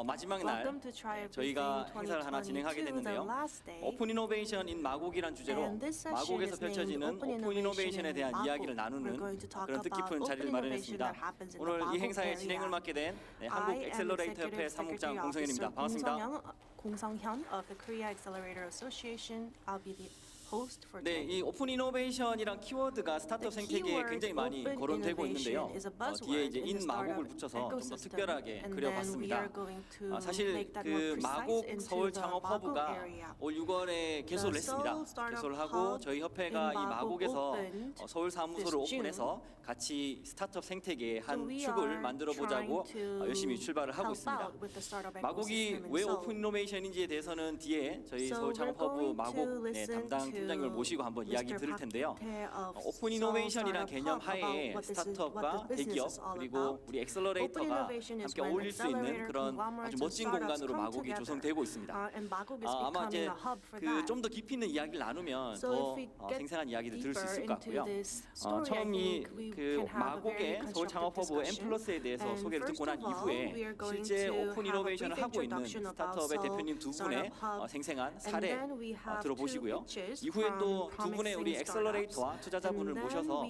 마지막 날 저희가 행사를 하나 진행하게 됐는데요. 오픈 이노베이션 인 마곡이란 주제로 마곡에서 펼쳐지는 오픈 이노베이션에 대한 이야기를 나누는 그런 뜻깊은 자리를 마련했습니다. 오늘 이 행사의 진행을 맡게 된 한국 엑셀러레이터 협회 사무국장 공성현입니다. 반갑습니다. 공성현 of the Korea Accelerator Association. I'll be the host for 네, today. 이 오픈 이노베이션이란 키워드가 스타트업 생태계에 굉장히 많이 거론되고 있는데요. 뒤에 이제 인 마곡을 붙여서 좀 더 특별하게 그려봤습니다. 사실 그 마곡 서울 창업 허브가 올 6월에 개소를 했습니다. 개소를 하고 저희 협회가 이 마곡에서 서울 사무소를 오픈해서 같이 스타트업 생태계의 한 축을 만들어 보자고 열심히 출발을 하고 있습니다. 마곡이 왜 오픈 이노베이션인지에 대해서는 뒤에 저희 서울 창업 허브 마곡 담당 팀장님을 모시고 한번 이야기 들을 텐데요. 오픈 이노베이션이라는 개념 하에 스타트업과 대기업 그리고 우리 엑셀러레이터가 함께 어울릴 수 있는 그런 아주 멋진 공간으로 마곡이 조성되고 있습니다. 아마 이제 그 좀 더 깊이 있는 이야기를 나누면 더 생생한 이야기를 들을 수 있을 것 같고요. 처음이 그 마곡의 서울 창업 허브 M+에 대해서 소개를 듣고 난 이후에 실제 오픈 이노베이션을 하고 있는 스타트업의 대표님 두 분의 생생한 사례 들어보시고요. 이후에 또 두 분의 우리 엑셀러레이터와 투자자분을 모셔서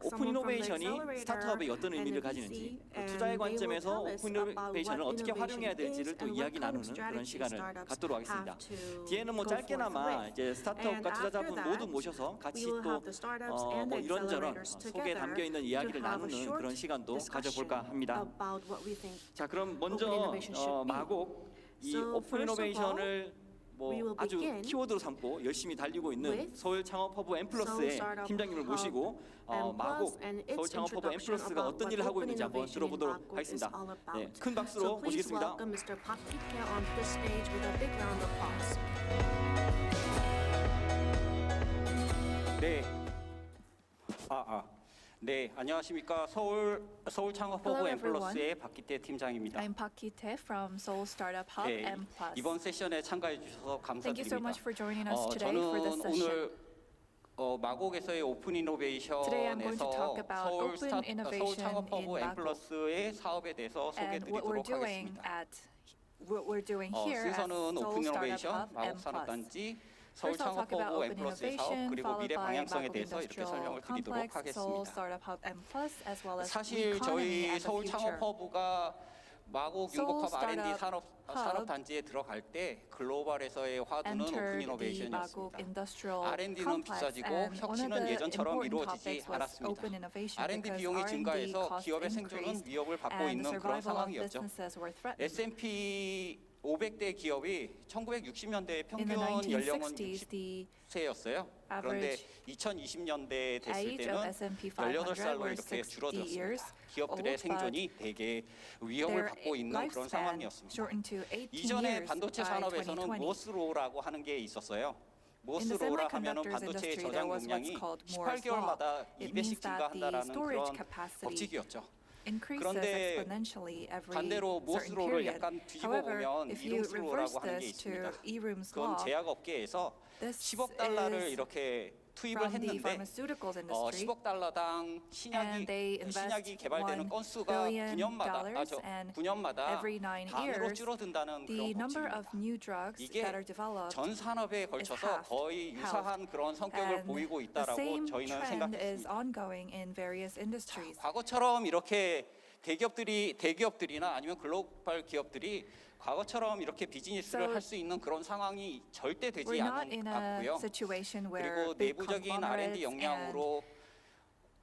오픈 이노베이션이 스타트업에 어떤 의미를 가지는지 투자의 관점에서 오픈 이노베이션을 어떻게 활용해야 될지를 또 이야기 나누는 그런 시간을 갖도록 하겠습니다. 뒤에는 뭐 짧게나마 이제 스타트업과 투자자분 모두 모셔서 같이 또 뭐 이런저런 속에 담겨 있는 이야기를 나누는 그런 시간도 가져볼까 합니다. 자, 그럼 먼저 마곡 이 오픈 이노베이션을 뭐 아주 키워드로 삼고 열심히 달리고 있는 서울 창업 허브 M+의 팀장님을 모시고 마곡 서울 창업 허브 M+가 어떤 일을 하고 있는지 한번 들어보도록 하겠습니다. 네, 큰 박수로 모시겠습니다. 네, 안녕하십니까. 서울 창업 허브 M+의 박기태 팀장입니다. I'm Park Ki-tae from Seoul Startup Hub 네, M+. 이번 세션에 참가해 주셔서 Thank you so 감사드립니다. much for joining us today for this 저는 session. 오늘 마곡에서의 오픈 Today I'm going to talk 이노베이션에서 about 서울 open innovation 창업 허브 in Ma곡. M+의 사업에 대해서 소개해 And what we're 드리도록 doing 하겠습니다. what we're doing here at 순서는 Seoul 오픈 Startup 이노베이션, Hub 마곡 M+. 산업단지, 서울 First, I'll 창업 talk about 허브 open M+의 사업 innovation, 그리고 followed 미래 by 방향성에 Ma곡 대해서 이렇게 Industrial 설명을 드리도록 Complex, Seoul 하겠습니다. Startup Hub M+, as well as 사실 economy 저희 and the 서울 future. 창업 허브가 마곡 Seoul 융복합 R&D Startup 산업 단지에 들어갈 때 글로벌에서의 화두는 오픈 entered the 이노베이션이었습니다. Ma곡 Industrial R&D는 Complex, 비싸지고 and one of 혁신은 the 예전처럼 important 이루어지지 topics was 않았습니다. open innovation R&D because 비용이 R&D 증가해서 costs 기업의 생존은 increased 위협을 받고 and the 있는 그런 survival of 상황이었죠. businesses were threatened. S&P 500대 기업이 1960년대 In the 평균 연령은 1960s, the 60세였어요. 그런데 average 2020년대 됐을 age 때는 of S&P 500 18살로 were 이렇게 60 줄어들었습니다. years 기업들의 old, 생존이 되게 위협을 their 받고 있는 그런 lifespan 상황이었습니다. shortened to 18 이전에 years 반도체 by 산업에서는 2020. 모스로라고 하는 게 있었어요. In the 모스로라 하면은 semiconductors 반도체의 industry, there 저장 was 용량이 what's called Moore's 18개월마다 law. It means 2배씩 that the 증가한다라는 storage 그런 capacity 법칙이었죠. increases 그런데 exponentially every 반대로 certain 모스로를 period. 약간 뒤집어 However, 보면 if you reverse 이룸스로라고 하는 게 this to 있습니다. Eroom's 그건 law, 제약업계에서 this 10억 달러를 is 이렇게 투입을 from the 했는데 pharmaceuticals industry, 10억 달러당 and they invest 신약이 개발되는 $1 건수가 billion 9년마다 every 9 반으로 years, 줄어든다는 the 그런 number of 법칙입니다. new drugs 이게 that are developed 전 산업에 걸쳐서 halved. 거의 유사한 그런 성격을 and 보이고 the 있다라고 same 저희는 trend is 생각했습니다. ongoing in various industries. 과거처럼 이렇게 대기업들이나 아니면 글로벌 기업들이 과거처럼 이렇게 비즈니스를 So 할 수 있는 그런 상황이 절대 되지 We're not 않은 in 것 a 같고요. situation where 그리고 big 내부적인 conglomerates R&D 역량으로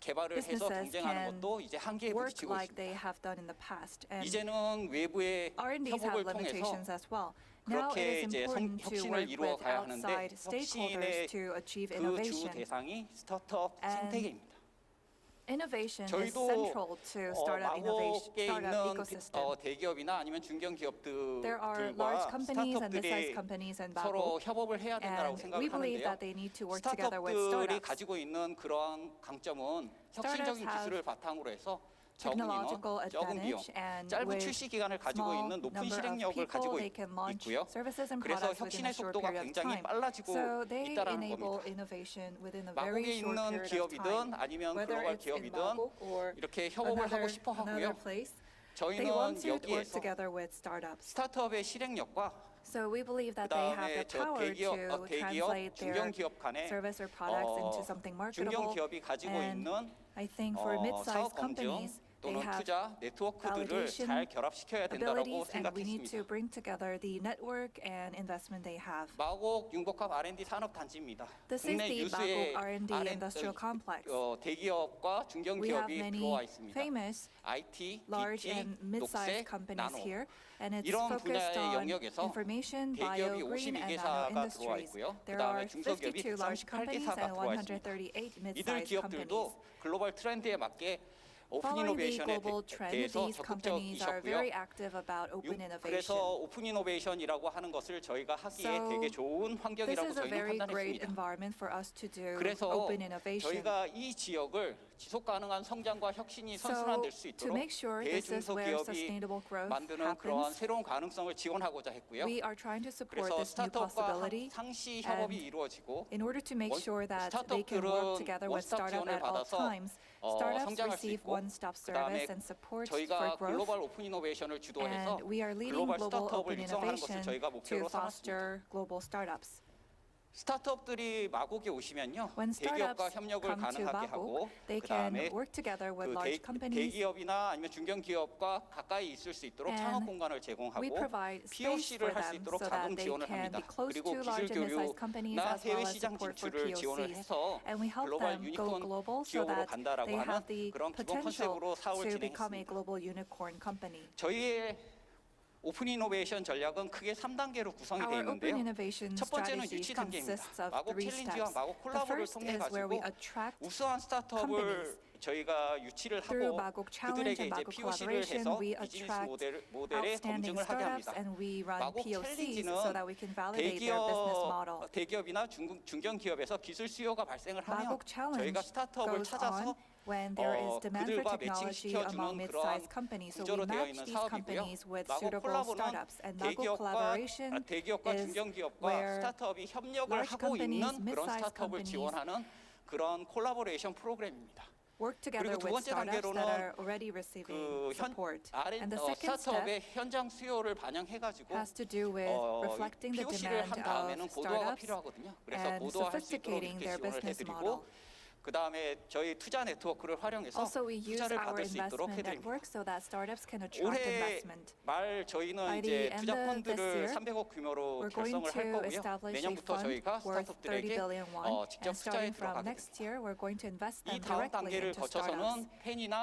개발을 해서 businesses 경쟁하는 can 것도 이제 한계에 work 부딪히고 like they 있습니다. have done in the past. And 이제는 외부의 R&Ds have 협업을 limitations 통해서 as well. Now it 그렇게 is 이제 important to 혁신을 work 이루어 with 가야 하는데 outside 혁신의 stakeholders to achieve 그 주 innovation. 대상이 스타트업 And 생태계입니다. Innovation is 저희도 central to startup innovation, 마곡에 startup 있는 ecosystem. 대기업이나 아니면 중견 There are large 기업들과 companies and 스타트업들이 mid-sized companies and 서로 Ma곡, 협업을 해야 된다고 and we believe 생각하는데요. that they need to work together with 스타트업들이 startups. 가지고 있는 그러한 강점은 혁신적인 have 기술을 바탕으로 해서 적은 technological 인원, 적은 비용, advantage, and 짧은 with 출시 기간을 가지고 small 있는 높은 number of 실행력을 people, 가지고 they can launch 있고요. services and 그래서 products within 혁신의 a short 속도가 period of 굉장히 time. 빨라지고 So they 있다는 enable 겁니다. innovation within a 마곡에 very short 있는 period of 기업이든 time. 아니면 Whether 글로벌 it's in 기업이든 Ma곡 or 이렇게 협업을 하고 싶어 하고요. another place, They 저희는 want to work 여기에서 together with startups. 스타트업의 실행력과 So we believe that they have 그다음에 the 저 power 대기업, to 대기업, translate their 중견기업 간에 service or products into something marketable. 중견기업이 가지고 And 있는 I think for mid-sized 사업 검증 companies, they 또는 have 투자 네트워크들을 validation 잘 결합시켜야 된다라고 abilities, and we need to 생각했습니다. bring together the network and investment they have. 마곡 융복합 R&D 산업 단지입니다. This is 국내 the 유수의 Magok R&D industrial complex. 대기업과 We have 중견기업이 many 들어와 있습니다. famous IT, large BT, and mid-sized 녹색, companies 나노. here, and it's 이런 focused 분야의 on 영역에서 information, bio, 대기업이 green, and 52개사가 nano 들어와 industries. 있고요. There 그다음에 are 중소기업이 52 large companies 138개사가 and 들어와 있습니다. 138 이들 mid-sized 기업들도 companies. 글로벌 트렌드에 맞게 오픈 Following the 이노베이션에 global trend, 대해서 these companies are 적극적이셨고요. very active about open innovation. 그래서 오픈 이노베이션이라고 하는 것을 저희가 하기에 So 되게 좋은 This 환경이라고 is a 저희는 very great 판단했습니다. environment for us to do 그래서 open innovation. 저희가 이 지역을 지속 가능한 성장과 혁신이 So 선순환될 수 to 있도록 make sure this is where 대중소기업이 sustainable growth 만드는 그러한 happens, 새로운 가능성을 지원하고자 했고요. we are trying to support 그래서 this new 스타트업과 possibility. 상시 협업이 and 이루어지고 In order to make 원- sure that they can work 스타트업들은 together with 원스톱 startup 지원을 at all 받아서 times, startups 성장할 수 receive 있고 one-stop 그다음에 service and support for 저희가 growth. 글로벌 오픈 이노베이션을 주도해서 And we are leading 글로벌 global 스타트업을 open 육성하는 것을 innovation 저희가 to 목표로 삼았습니다. foster global startups. 스타트업들이 마곡에 오시면요, When 대기업과 startups 협력을 come to 가능하게 하고 Magok, they can 그다음에 work together with 그 large companies. 대기업이나 아니면 중견기업과 가까이 있을 수 있도록 And 창업 공간을 We 제공하고 provide space for POC를 할 수 them 있도록 so 자금 that they 지원을 can 합니다. be close 그리고 to large 기술 and mid-sized companies 교류나 as well 해외 as 시장 support for 진출을 지원을 POCs. 해서 And we help 글로벌 them go 유니콘 global so 기업으로 that 간다라고 they 하는 have the 그런 기본 potential 컨셉으로 사업을 to become a 진행했습니다. global unicorn company. 저희의 오픈 이노베이션 전략은 크게 3단계로 구성이 되어 Our open 있는데요. innovation 첫 번째는 strategy 유치 단계입니다. consists of 마곡 3 챌린지와 steps. 마곡 The 콜라보를 first 통해 is where we 가지고 attract 우수한 스타트업을 companies. 저희가 유치를 Through 하고 Magok Challenge 그들에게 and 이제 Magok POC를 Collaboration, 해서 we 비즈니스 attract 모델의 outstanding 검증을 하게 startups 합니다. and we run 마곡 POCs so that we can validate their 챌린지는 business model. 대기업이나 중견기업에서 기술 수요가 발생을 하면 Magok Challenge 저희가 스타트업을 goes 찾아서 on when there is demand for 그들과 technology 매칭시켜주는 among 그러한 mid-sized companies. So we 구조로 되어 match 있는 these 사업이고요. companies with 마곡 suitable 콜라보는 startups. And Magok Collaboration 대기업과 is 중견기업과 where 스타트업이 협력을 large 하고 companies, 있는 그런 mid-sized 스타트업을 companies 지원하는 그런 콜라보레이션 프로그램입니다. work together 그리고 두 with 번째 startups that 단계로는 are already receiving support. And the second step 스타트업의 현장 수요를 반영해가지고 has to do with reflecting the POC를 demand 한 다음에는 of 고도화가 startups 필요하거든요. 그래서 and 고도화할 수 있도록 sophisticating 이렇게 their 지원을 business 해드리고 model. 그 다음에 저희 투자 네트워크를 활용해서 Also, we use 투자를 our 받을 수 있도록 investment 해드립니다. network so that startups can attract 올해 investment. 말 저희는 By 이제 the end 투자 of this 펀드를 year, 300억 규모로 We're going 결성을 할 to 거고요. establish a 내년부터 fund 저희가 worth 30 스타트업들에게 billion won, 직접 and starting 투자에 from 들어가게 next 됩니다. year, we're going to invest 이 them 다음 directly 단계를 into 거쳐서는 startups. 펜이나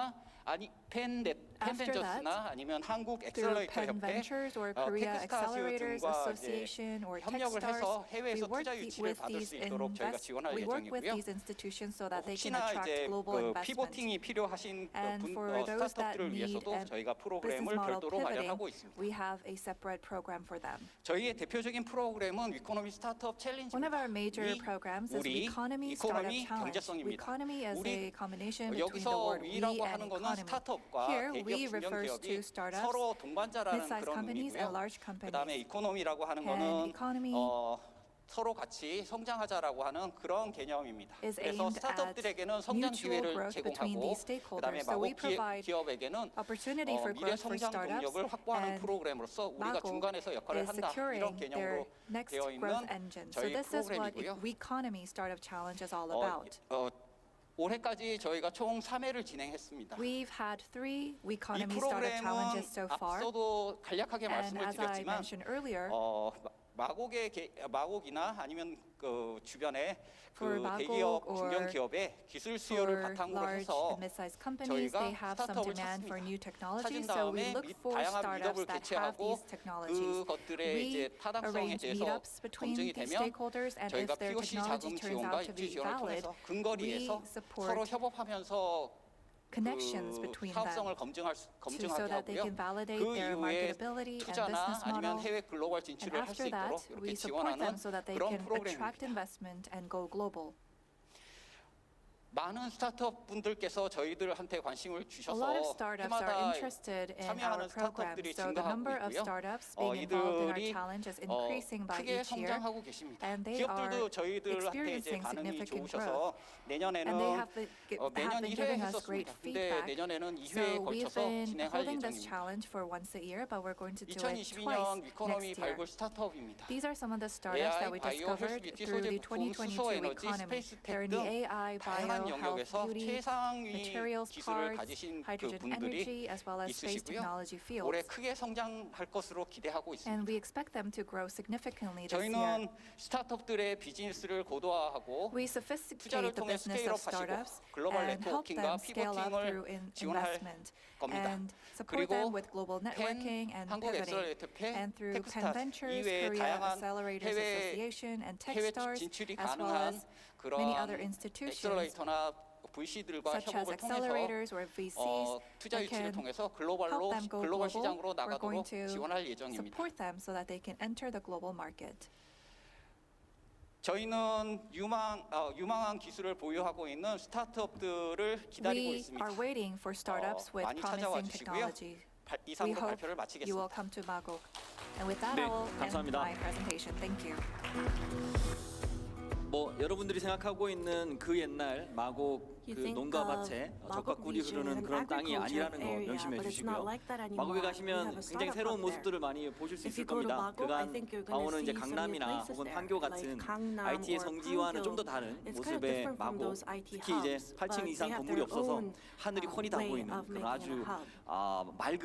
아니 After 펜벤저스나 아니면 한국 Through 엑셀러레이터 Penn 협회, Ventures or Korea 테크스타즈 Accelerators 등과 이제 Association or 협력을 Techstars, 해서 we 해외에서 work 투자 유치를 with 받을 these 수 있도록 저희가 지원할 we work with 예정이고요. these institutions so that they can 혹시나 attract 이제 global 그 investment. 피보팅이 필요하신 And for those that 스타트업들을 need 위해서도 a 저희가 business 프로그램을 model 별도로 pivoting, 마련하고 있습니다. we have a separate program for them. 저희의 대표적인 프로그램은 위코노미 스타트업 챌린지입니다. One of our major programs is 우리 Economy Startup 이코노미 Challenge. 경제성입니다. Economy is 우리 a combination between the 여기서 word we 위라고 and 하는 거는 economy. 스타트업과 Here 대기업 we refers to 중견기업이 startups, 서로 동반자라는 mid-sized 그런 companies and 의미고요. large 그다음에 companies. 이코노미라고 하는 And 거는 economy 서로 같이 성장하자라고 하는 그런 개념입니다. is 그래서 aimed at 스타트업들에게는 성장 mutual 기회를 growth between 제공하고 these 그다음에 stakeholders. So we 마곡 provide 기업에게는 opportunity for 미래 growth for 성장 startups, 동력을 확보하는 and 프로그램으로서 우리가 Magok 중간에서 역할을 is 한다 securing 이런 their 개념으로 next 되어 growth 있는 engine. So 저희 this is what 프로그램이고요. Economy Startup Challenge is all about. 올해까지 저희가 총 3회를 진행했습니다. We've had 3 이 Economy Startup 프로그램은 Challenges so far. 앞서도 간략하게 And 말씀을 as I 드렸지만 mentioned earlier, 마곡이나 아니면 그 주변에 For 그 Magok 대기업, or 중견기업의 기술 수요를 for 바탕으로 large 해서 and mid-sized companies, 저희가 they have some 스타트업을 demand for 찾습니다. new technologies. 찾은 So we 다음에 look for 다양한 startups 미더블 that have 개최하고 these technologies. 그것들의 We 이제 타당성에 arrange 대해서 meetups between 검증이 these 되면 stakeholders, and 저희가 if their POC technology 자금 turns 지원과 out to 입지 be 지원을 valid, 통해서 근거리에서 we support 서로 협업하면서 connections 그 between 사업성을 them 검증하게 so that they 하고요. can validate 그 their 이후에 marketability and 투자나 business 아니면 model. 해외 글로벌 And 진출을 할 수 after that, 있도록 이렇게 we support them 지원하는 so that they 그런 can attract 프로그램입니다. investment and go global. 많은 스타트업 분들께서 저희들한테 관심을 A 주셔서 lot of startups are 해마다 interested in our 참여하는 program, 스타트업들이 so the 증가하고 number of 있고요. startups being involved in our 이들이 challenge is increasing by 크게 each year, 성장하고 계십니다. and they 기업들도 are 저희들한테 이제 experiencing 반응이 significant 좋으셔서 and they 내년에는 have 매년 been 1회 giving us great 했었습니다. 근데 feedback. 내년에는 2회에 So we've 걸쳐서 been 진행할 holding this 예정입니다. challenge for once a year, but we're going to do it 2022년 twice 위코노미 next year. 발굴 스타트업입니다. These are some of the startups that we 바이오, discovered 헬스, 뷰티, through the 소재, 부품, 수소, 2022 에너지, economy. 스페이스 They're in 텍 the 등 AI, 다양한 bio, health, 영역에서 beauty, 최상위 materials 기술을 parts, 가지신 hydrogen 그분들이 energy, as well as space 있으시고요. technology 올해 fields. 크게 성장할 것으로 기대하고 있습니다. And we expect them to grow significantly this year. 저희는 스타트업들의 비즈니스를 고도화하고 We 투자를 sophisticate the 통해 business 스케일업 of 하시고 startups 글로벌 and help 네트워킹과 them scale up through 피보팅을 지원할 investment 겁니다. and support 그리고 them with global networking and 한국 pivoting. 엑셀러레이터 And through 테크스타트 Conventures, 이외에 Korea 다양한 Accelerators 해외 Association, and 해외 Techstars, 진출이 as well 가능한 as 그런 many other institutions 엑셀러레이터나 VC들과 such as 협업을 통해서 accelerators or VCs 투자 that 유치를 can 통해서 help 글로벌로 them go 글로벌 global. 시장으로 We're going 나가도록 to 지원할 예정입니다. support them so that they can enter the global market. 저희는 유망한 기술을 보유하고 있는 스타트업들을 기다리고 We 있습니다. are waiting for startups with 많이 찾아와 promising 주시고요. technology. We 이상으로 hope 발표를 you will 마치겠습니다. come to Magog. And with that, 네, I will end 감사합니다. my presentation. Thank you. 뭐 여러분들이 생각하고 있는 그 옛날 마곡 그 You think 농가 of 밭에 적과 Magog 꿀이 region 흐르는 and 그런 땅이 agricultural 아니라는 거 area, 명심해 but it's 주시고요. not like that anymore. 마곡에 We 가시면 have a 굉장히 startup 새로운 hub 모습들을 there. 많이 보실 수 If 있을 you go to 겁니다. Magog, I 그간 think you're going to 강원은 이제 see some new 강남이나 places 혹은 there, 판교 같은 like Gangnam IT의 or 성지와는 좀 더 Pangyo. 다른 It's kind of 모습의 different from 마곡. those IT 특히 이제 hubs, 8층 but 이상 they have 건물이 their 없어서 own 하늘이 훤히 다 way 보이는 of 그런 making 아주 a hub. 맑은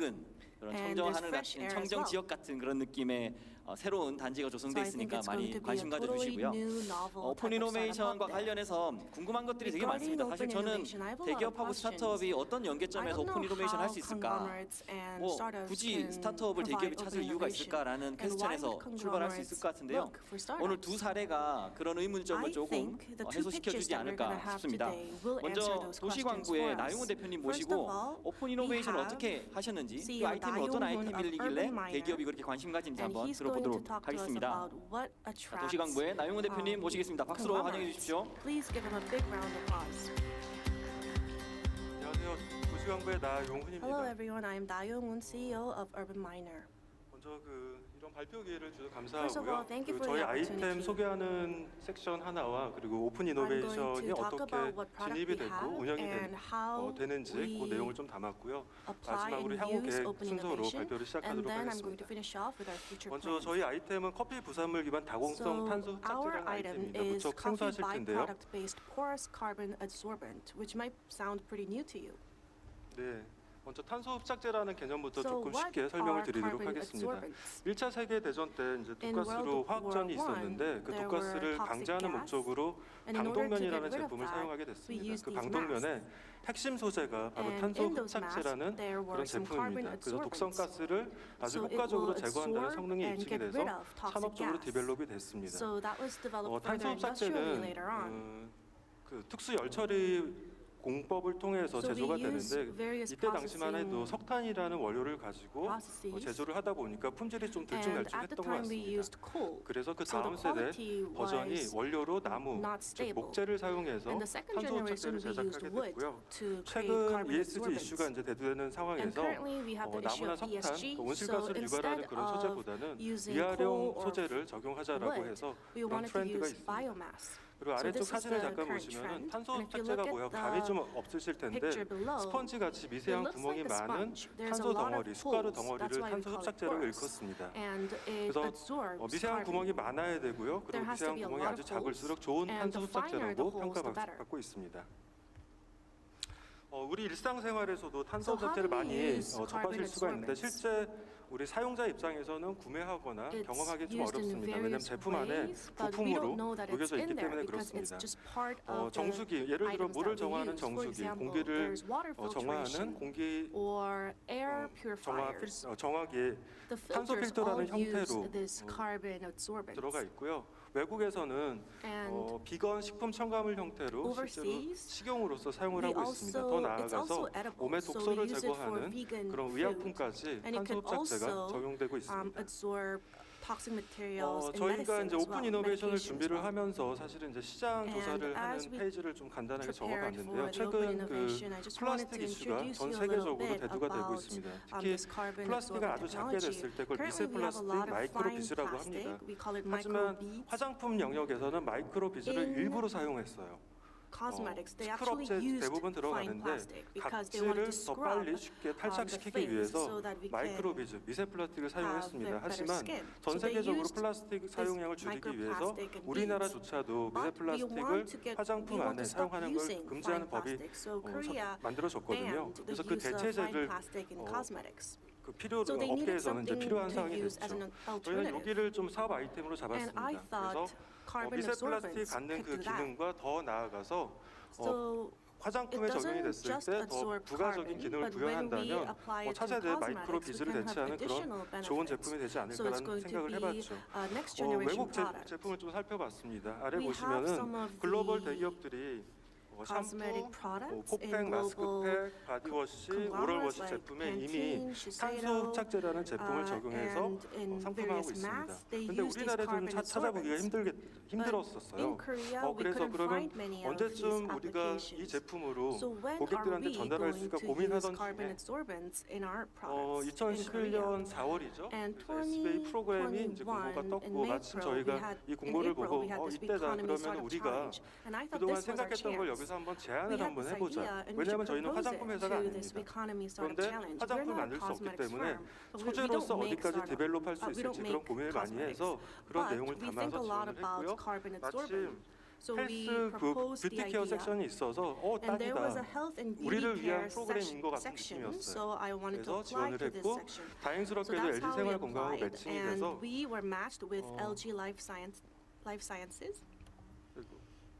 그런 And 청정 there's 하늘 fresh 같은 air as 청정 well. 지역 같은 그런 느낌의 새로운 단지가 So 조성돼 I think 있으니까 it's going 많이 to be a 관심 totally 가져주시고요. new, novel 오픈 type of startup 이노베이션과 hub there. 관련해서 궁금한 것들이 되게 Regarding 많습니다. 사실 open 저는 innovation, I have a lot of 대기업하고 questions. 스타트업이 어떤 I 연계점에서 don't 오픈 know 이노베이션 할 how 수 있을까? conglomerates and 뭐 startups 굳이 can 스타트업을 provide 대기업이 open 찾을 이유가 innovation. 있을까라는 And why 퀘스천에서 would 출발할 수 있을 것 conglomerates 같은데요. look for 오늘 두 startups? 사례가 그런 의문점을 I 조금 think the two 해소시켜 pitches 주지 that we're going to 않을까 have 싶습니다. today will answer 먼저 those questions 도시광구의 for us. 나용훈 대표님 First 모시고 of all, 오픈 we 이노베이션을 have 어떻게 하셨는지 그 CEO 아이템을 어떤 나용훈 of 아이템이길래 Urban Miner, 대기업이 그렇게 관심 가진지 and 한번 he's going to 들어보도록 talk to us 하겠습니다. about what 자, attracts 도시광구의 나용훈 대표님 모시겠습니다. 박수로 환영해 conglomerates. 주십시오. Please give him a big round of applause. 안녕하세요. 도시광구의 나용훈입니다. Hello everyone, I am Dayoung-hoon, CEO of Urban Miner. 먼저 이런 발표 기회를 주셔서 First of all, 감사하고요. thank you for 저희 the 아이템 opportunity. 소개하는 섹션 하나와 그리고 오픈 I'm going 이노베이션이 to talk 어떻게 about what product 진입이 we 되고 have 운영이 and how 되는지 그 we 내용을 좀 담았고요. apply 마지막으로 and 향후 use 계획 open 순서로 innovation, 발표를 and 시작하도록 then I'm going to 하겠습니다. finish off with our future 먼저 plans. 저희 아이템은 커피 부산물 기반 다공성 So 탄소 our 흡착제라는 item 아이템입니다. is 무척 coffee 생소하실 텐데요. byproduct-based porous carbon adsorbent, which might sound pretty new to you. 네, 먼저 탄소 흡착제라는 개념부터 So 조금 what 쉽게 설명을 are 드리도록 carbon 하겠습니다. adsorbents? 1차 세계 대전 때 이제 In 독가스로 World 화학전이 War I, 있었는데 그 there 독가스를 were toxic 방지하는 gas, 목적으로 and in order to get 방독면이라는 rid of 제품을 that, 사용하게 we 됐습니다. used 그 these 방독면의 핵심 소재가 바로 And 탄소 in those 흡착제라는 masks, there 그런 were some carbon 제품입니다. 그래서 독성 adsorbents. 가스를 아주 So it 효과적으로 will 제거한다는 absorb 성능이 and 입증이 get 돼서 rid of toxic 산업적으로 gas. 디벨롭이 됐습니다. So that was developed 탄소 further industrially later on. 흡착제는 그 특수 열처리 공법을 통해서 So we 제조가 use 되는데 various 이때 당시만 해도 processing 석탄이라는 원료를 가지고 processes. 제조를 하다 보니까 품질이 좀 And at the 들쭉날쭉했던 것 time we 같습니다. used coal. 그래서 그 So 다음 the 세대 quality 버전이 was 원료로 나무, not 즉 stable. 목재를 사용해서 And the second 탄소 generation 흡착제를 we used 제작하게 wood 됐고요. to create 최근 carbon ESG adsorbents. 이슈가 이제 대두되는 And 상황에서 currently we have the issue 나무나 of 석탄, ESG. 또 So 온실가스를 유발하는 instead 그런 of 소재보다는 using 미활용 coal or 소재를 적용하자라고 wood, 해서 we 그런 wanted to 트렌드가 use 있습니다. biomass. 그리고 So 아래쪽 this is 사진을 the 잠깐 current 보시면 trend. 탄소 And if you 흡착제가 look 뭐야 at 감이 the 좀 없으실 텐데 picture below, 스펀지 같이 it 미세한 looks 구멍이 like a 많은 sponge. There's a 탄소 lot of 덩어리, 숟가루 holes. 덩어리를 That's why we 탄소 call it 흡착제로 porous. 일컫습니다. And it 그래서 absorbs 미세한 carbon. 구멍이 많아야 되고요. There 그리고 has to 미세한 be a 구멍이 lot 아주 of 작을수록 holes, 좋은 and 탄소 the finer the 흡착제라고 holes, the better. 평가받고 있습니다. 우리 일상생활에서도 탄소 So how 흡착제를 do we 많이 use 접하실 carbon 수가 있는데 adsorbents? 실제 우리 사용자 입장에서는 구매하거나 It's 경험하기 좀 used in 어렵습니다. 왜냐하면 various 제품 안에 ways, but we 부품으로 don't know that it's 녹여져 in 있기 there 때문에 because it's 그렇습니다. just part of the 정수기, 예를 들어 items 물을 that we 정화하는 use. For 정수기, example, 공기를 there's water 정화하는 filtration 공기 or air 정화 purifiers. 정화기 The 탄소 filters 필터라는 all use 형태로 this carbon adsorbent. 들어가 있고요. 외국에서는 And 비건 식품 첨가물 형태로 실제로 overseas, 식용으로서 사용을 we 하고 있습니다. 더 also- it's 나아가서 also edible, 몸의 so we 독소를 use it for 제거하는 vegan 그런 food. 의약품까지 And it 탄소 could 흡착제가 also 적용되고 있습니다. absorb toxic materials in 저희가 medicine 이제 as 오픈 well, 이노베이션을 medication as 준비를 well. 하면서 사실은 이제 시장 조사를 And 하는 as we 페이지를 좀 간단하게 prepared 적어봤는데요. for the open 최근 그 innovation, I just wanted 플라스틱 to 이슈가 introduce 전 you a little 세계적으로 bit 대두가 되고 about 있습니다. 특히 this carbon 플라스틱이 absorbent 아주 작게 technology. 됐을 때 그걸 미세 Currently, we have a 플라스틱, lot of 마이크로 fine 비즈라고 plastic. 합니다. We call it 하지만 microbeads. 화장품 영역에서는 마이크로 비즈를 In 일부러 사용했어요. Cosmetics, they 스크럽 actually 제 used 대부분 fine 들어가는데 plastic because they wanted 각질을 to 더 scrub 빨리 쉽게 탈착시키기 the 위해서 face so that we 마이크로 can 비즈, 미세 플라스틱을 have 사용했습니다. better 하지만 skin. 전 So they 세계적으로 used 플라스틱 사용량을 줄이기 위해서 microplastic and 우리나라조차도 미세 But we 플라스틱을 want to get, 화장품 we want 안에 to stop 사용하는 걸 using 금지하는 fine 법이 plastic. So Korea 만들어졌거든요. banned the 그래서 그 use of fine 대체제를 plastic in cosmetics. 그 필요 So they needed 업계에서는 이제 something 필요한 to 상황이 use as 됐죠. an 저희는 alternative. 여기를 좀 사업 아이템으로 And I 잡았습니다. 그래서 thought carbon 미세 플라스틱 absorbents 갖는 could 그 do that. 기능과 더 나아가서 So 화장품에 it 적용이 doesn't 됐을 just 때 더 absorb 부가적인 carbon, 기능을 but when we 부여한다면 apply it to 차세대 마이크로 cosmetics, we 비즈를 can have 대체하는 그런 additional 좋은 benefits. 제품이 되지 So it's 않을까라는 going to 생각을 be 해봤죠. a next generation 외국 product. 제품을 좀 살펴봤습니다. 아래 We have 보시면은 some of 글로벌 the 대기업들이 cosmetic 샴푸, products 포팩, in global 마스크팩, 바디워시, conglomerates 오럴워시 like 제품에 이미 Pantene, 탄소 Shiseido, 흡착제라는 제품을 적용해서 and in 상품화하고 various 있습니다. masks, they 근데 use these 우리나라에 좀 carbon 찾아보기가 absorbents. 힘들었었어요. In Korea, we 그래서 couldn't 그러면 find many of these 언제쯤 우리가 이 applications. 제품으로 So when are 고객들한테 we 전달할 수 going 있을까 to use 고민하던 carbon 중에 absorbents in our products in 2011년 Korea? 4월이죠. And SBA 프로그램이 이제 공고가 2021 떴고 in 마침 April, 저희가 we had 이 공고를 in April, 보고 we had this 이때다 economy 그러면 startup 우리가 challenge, and I thought 그동안 this was our 생각했던 걸 chance. 여기서 한번 We 제안을 had 한번 this 해보자. idea, and we 왜냐하면 should 저희는 propose 화장품 it 회사가 to this 아닙니다. economy startup 그런데 challenge. We're 화장품을 not a 만들 수 없기 cosmetics 때문에 firm. We 소재로서 don't make 어디까지 startup. 디벨롭할 수 We don't 있을지 그런 make 고민을 많이 cosmetics. 해서 그런 But 내용을 we think 담아서 a lot 지원을 about 했고요. carbon 마침 absorbent. So we 헬스 그 proposed the 뷰티 케어 idea. 섹션이 있어서 And there was a 딱이다. health and 우리를 beauty 위한 care 프로그램인 것 같은 section, 느낌이었어요. so I wanted to 그래서 apply 지원을 to this 했고 section. So 다행스럽게도 that's LG how we 생활 건강하고 applied, 매칭이 and 돼서 we were matched with LG Life Sciences.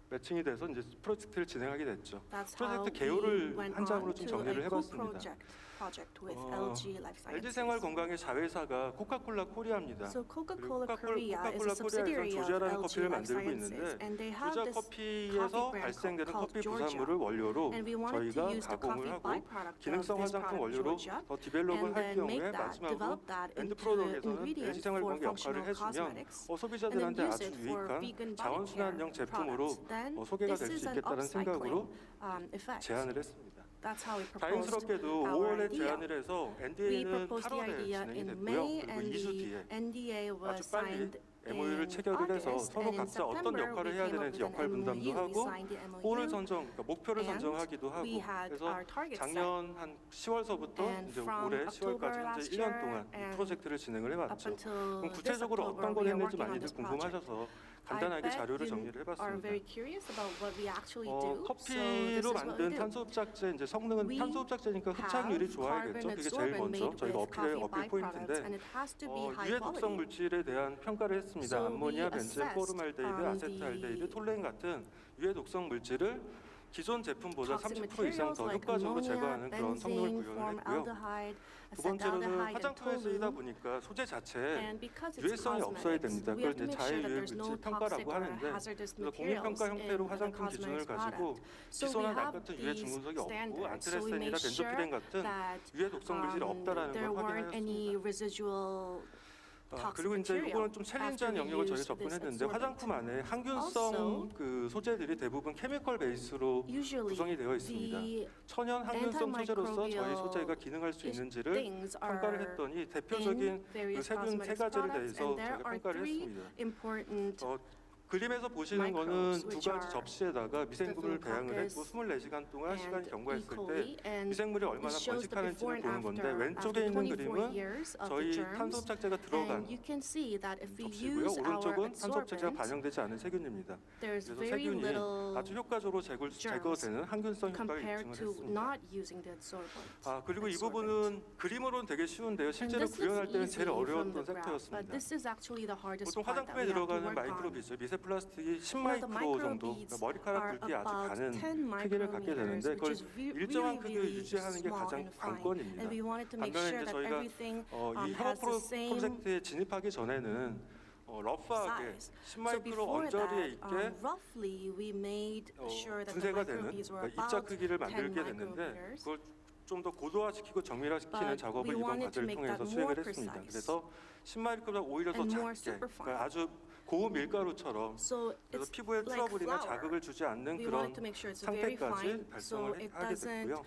매칭이 돼서 이제 프로젝트를 진행하게 됐죠. That's how 프로젝트 we 개요를 went 한 장으로 on 좀 to 정리를 a 해봤습니다. project with LG Life LG Sciences. 생활 건강의 자회사가 코카콜라 코리아입니다. So Coca-Cola 그리고 Korea is a 코카콜라 subsidiary 코리아에서 of 조지아라는 LG 커피를 Life 만들고 Sciences, 있는데 and they have 조지아 this 커피에서 coffee brand 발생되는 called 커피 Georgia. 부산물을 원료로 And we wanted to 저희가 use the 가공을 coffee 하고 byproduct of 기능성 this 화장품 product, 원료로 Georgia, 더 디벨롭을 and 할 then 경우에 make that, 마지막으로 develop that 엔드 into 프로덕에서는 ingredients LG 생활 for 건강 역할을 functional 해주면 cosmetics, and then 소비자들한테 use 아주 it for 유익한 vegan body 자원순환형 care 제품으로 products. Then 소개가 this 될 수 is an 있겠다는 생각으로 upcycling effect. 제안을 했습니다. That's how we proposed 다행스럽게도 our 5월에 idea. 제안을 해서 We NDA는 proposed the 8월에 idea 진행이 in 됐고요. May, 그리고 and 2주 the 뒤에 NDA was 아주 빨리 signed MOU를 in 체결을 해서 August, 서로 and in 각자 어떤 September 역할을 we 해야 came up 되는지 with 역할 an 분담도 MOU. We 하고 signed the MOU. 골을 그러니까 목표를 And 선정하기도 하고 we had 그래서 our targets set. 작년 한 10월서부터 And 이제 from 올해 October 10월까지 last 현재 1년 year 동안 이 and 프로젝트를 진행을 Up 해봤죠. until 그럼 this 구체적으로 October, 어떤 걸 we are 했는지 working on 많이들 this project. 궁금하셔서 I 간단하게 bet 자료를 you 정리를 are 해봤습니다. very curious about what we actually do. So 커피로 this is what we 만든 do. 탄소흡착제 이제 성능은 We 탄소흡착제니까 흡착률이 좋아야겠죠. 그게 제일 먼저 저희가 어필 포인트인데 and it has to be high 유해 독성 quality. 물질에 대한 평가를 했습니다. So 암모니아, we 벤젠, assessed, 포르말데히드, 아세트알데히드, the 톨레인 같은 유해 독성 물질을 기존 제품보다 toxic 30% 이상 materials 더 like 효과적으로 ammonia, 제거하는 그런 성능을 benzene, 구현을 했고요. formaldehyde, 두 번째로는 acetaldehyde, and 화장품에 쓰이다 toluene. 보니까 소재 자체에 And because it's 유해성이 없어야 cosmetics, 됩니다. we 그걸 have to 이제 make sure that 자유유해 there's no 물질 toxic 평가라고 or 하는데 hazardous 그래서 materials 공인평가 in 형태로 the 화장품 기준을 cosmetics 가지고 product. So we 기소나 나 have 같은 유해 these 중금속이 없고 standards. So we 안트레센이나 make 벤조피렌 sure 같은 that 유해 독성 물질이 없다라는 there 걸 weren't any 확인하였습니다. residual 그리고 이제 이거는 좀 챌린지한 after we 영역을 저희가 used this 접근했는데 absorbent. 화장품 안에 항균성 Also, 그 소재들이 대부분 케미컬 베이스로 Usually, 구성이 되어 있습니다. the 천연 항균성 소재로서 저희 antimicrobial 소재가 기능할 수 있는지를 things 평가를 are 했더니 대표적인 in 그 various 세균 세 cosmetics 가지를 products, 대해서 and there 제가 are 평가를 three 했습니다. important 그림에서 보시는 거는 microbes, 두 which 가지 are 접시에다가 미생물을 배양을 했고 Staphylococcus 24시간 동안 시간 and 경과했을 E. 때 coli, and 미생물이 얼마나 this shows the 번식하는지를 before and 보는 건데 after 왼쪽에 있는 24 그림은 years of the 저희 germs. 탄소흡착제가 들어간 And you can see that if we 접시고요. use our 오른쪽은 탄소흡착제가 absorbent, 반영되지 않은 세균입니다. there's 그래서 very 세균이 little 아주 효과적으로 제거되는 항균성 효과를 compared 입증을 to 했습니다. not using the absorbent. 그리고 이 부분은 그림으로는 되게 쉬운데요. And 실제로 this is 구현할 때는 easy 제일 from 어려웠던 the graph, but 섹터였습니다. this is actually the hardest 보통 part that 화장품에 we have to 들어가는 work on. 마이크로비즈, 미세 플라스틱이 Now, the 10마이크로 정도, microbeads 그러니까 머리카락 are 굵기 아주 about 가는 10 크기를 갖게 micrometers, 되는데 그걸 which is 일정한 really, 크기를 really 유지하는 게 small 가장 and fine. 관건입니다. And we wanted to make 반면에 sure 이제 that 저희가 everything 이 has 협업 the same 프로젝트에 진입하기 전에는 러프하게 size. So 10마이크로 before 언저리에 that, 있게 roughly we made sure that the 분쇄가 되는 microbeads were 그러니까 입자 about 크기를 10 만들게 됐는데 micrometers. 그걸 좀 더 고도화시키고 정밀화시키는 But 작업을 we 이번 wanted to 과제를 make 통해서 that 수행을 more 했습니다. precise 그래서 10마리급보다 오히려 더 and more 작게, superfine. 그러니까 아주 고밀가루처럼 So 그래서 it's 피부에 like 트러블이나 flour. 자극을 주지 않는 We 그런 wanted to make sure it's very 상태까지 fine so 발송을 it 하게 doesn't 됐고요.